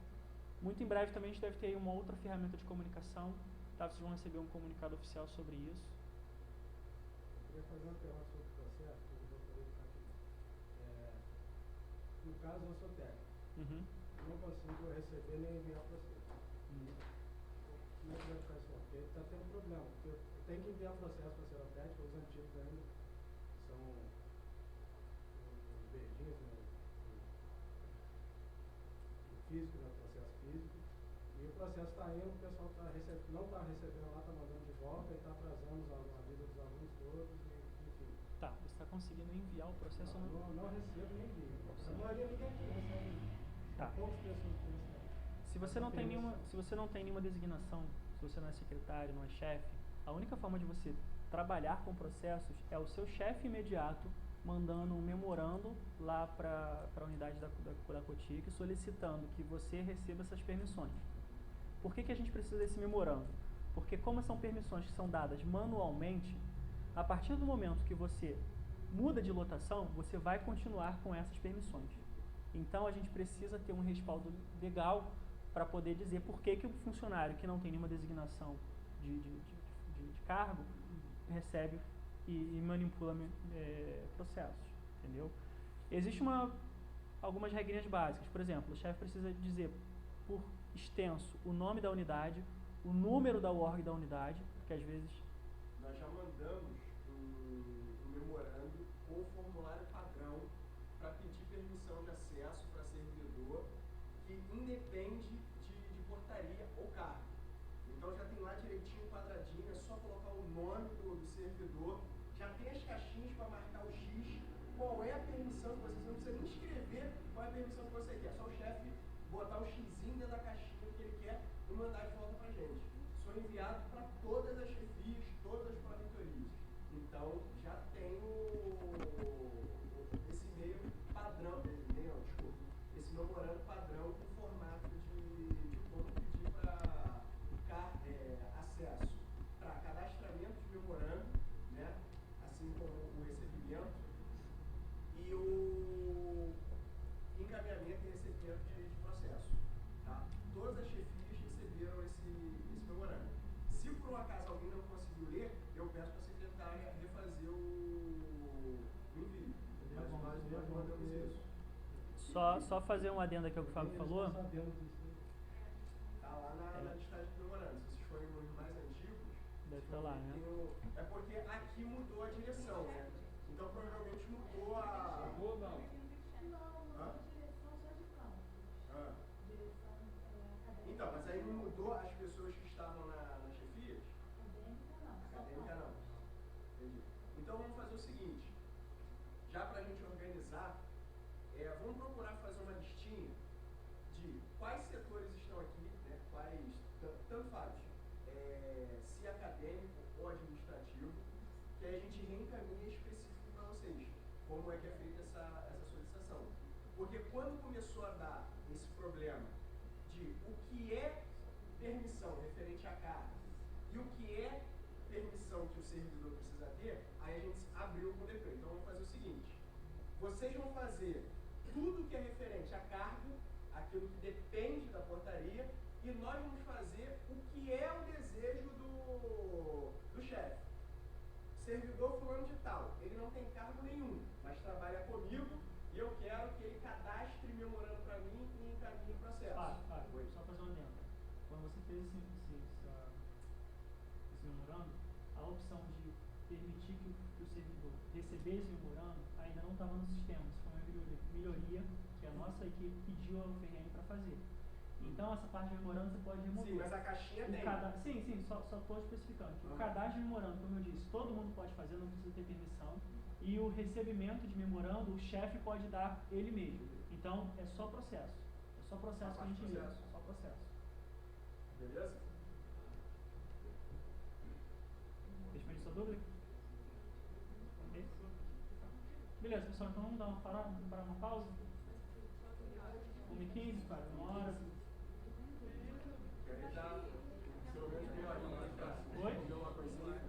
Muito em breve também a gente deve ter uma outra ferramenta de comunicação, tá? Vocês vão receber um comunicado oficial sobre isso. Eu queria fazer uma pergunta sobre o processo, que eu gostaria de ficar aqui. No caso, eu sou técnico. Uhum. Eu não consigo receber nem enviar processo. Como é que vai ficar isso? Porque está tendo problema. Porque eu tenho que enviar processo para a Serotécnica, os antigos ainda são os verdinhos, né? O físico, né? O processo físico. E o processo está indo, o pessoal não está recebendo lá, está mandando de volta e está atrasando a vida dos alunos todos, enfim. Tá, você está conseguindo enviar o processo ou não? Não recebo nem envio. A maioria ninguém recebe. Tá. Poucas pessoas que recebem. Se você não tem nenhuma designação, se você não é secretário, não é chefe, a única forma de você trabalhar com processos é o seu chefe imediato mandando um memorando lá para a unidade da COTIC solicitando que você receba essas permissões. Por que a gente precisa desse memorando? Porque como são permissões que são dadas manualmente, a partir do momento que você muda de lotação, você vai continuar com essas permissões. Então a gente precisa ter um respaldo legal para poder dizer por que o funcionário que não tem nenhuma designação de cargo recebe e manipula processos, entendeu? Existem algumas regrinhas básicas. Por exemplo, o chefe precisa dizer por extenso o nome da unidade, o número da org da unidade, porque às vezes... Nós já mandamos um memorando com o formulário padrão para pedir permissão de acesso para servidor que independe de portaria ou cargo. Então já tem lá direitinho, quadradinho, é só colocar o nome do servidor, já tem as caixinhas para marcar o X, qual é a permissão que você não precisa nem escrever qual é a permissão que você quer, é só o chefe botar o xizinho dentro da caixinha que ele quer e mandar de volta para a gente. Sou enviado para todas as chefias, todas as pró-reitorias. Então já tem esse e-mail padrão, esse memorando padrão com formato de como pedir para acesso para cadastramento de memorando, né? Assim como o recebimento e o encaminhamento e recebimento de processo. Tá? Todas as chefias receberam esse memorando. Se por um acaso alguém não conseguiu ler, eu peço para a secretária refazer o envio. Mas nós mandamos isso. Só fazer um adendo aqui ao que o Fábio falou. Está lá na listagem de memorando. Se vocês forem nos mais antigos, deve estar lá, né? É porque aqui mudou a direção, né? Então provavelmente mudou a... Mudou ou não? Direção só de campo. Direção acadêmica. Então, mas aí não mudou as pessoas que estavam nas chefias? Acadêmica não. Entendi. Então vamos fazer o seguinte, já para a gente organizar, vamos procurar fazer uma listinha de quais setores estão aqui, né? Tanto faz, se acadêmico ou administrativo, que aí a gente reencaminha específico para vocês, como é que é feita essa solicitação. Porque quando começou a dar esse problema de o que é permissão referente à carga e o que é permissão que o servidor precisa ter, aí a gente abriu com o decreto. Então vamos fazer o seguinte, vocês vão fazer tudo que é referente a cargo, aquilo que depende da portaria, e nós vamos fazer o que é o desejo do chefe. Servidor fulano de tal, ele não tem cargo nenhum, mas trabalha comigo e eu quero que ele cadastre memorando para mim e encaminhe o processo. Só fazer uma adendo. Quando você fez esse memorando, a opção de permitir que o servidor recebesse esse memorando ainda não estava no sistema. Isso foi uma melhoria que a nossa equipe pediu ao UFRN para fazer. Então, essa parte de memorando você pode remover. Sim, mas a caixinha tem. Sim, só estou especificando. O cadastro de memorando, como eu disse, todo mundo pode fazer, não precisa ter permissão. E o recebimento de memorando, o chefe pode dar ele mesmo. Então, é só processo. É só processo que a gente lê. Só processo. Beleza? Responde sua dúvida? Ok? Beleza, pessoal, então vamos dar uma pausa. 1h15, cara, 1 hora. Quer dar pelo menos meia horinha pra Oi? comer uma coisinha?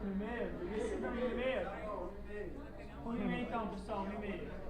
1h30? Devia ser 1h30. Tá bom, 1h30. 1h30 então, pessoal, 1h30.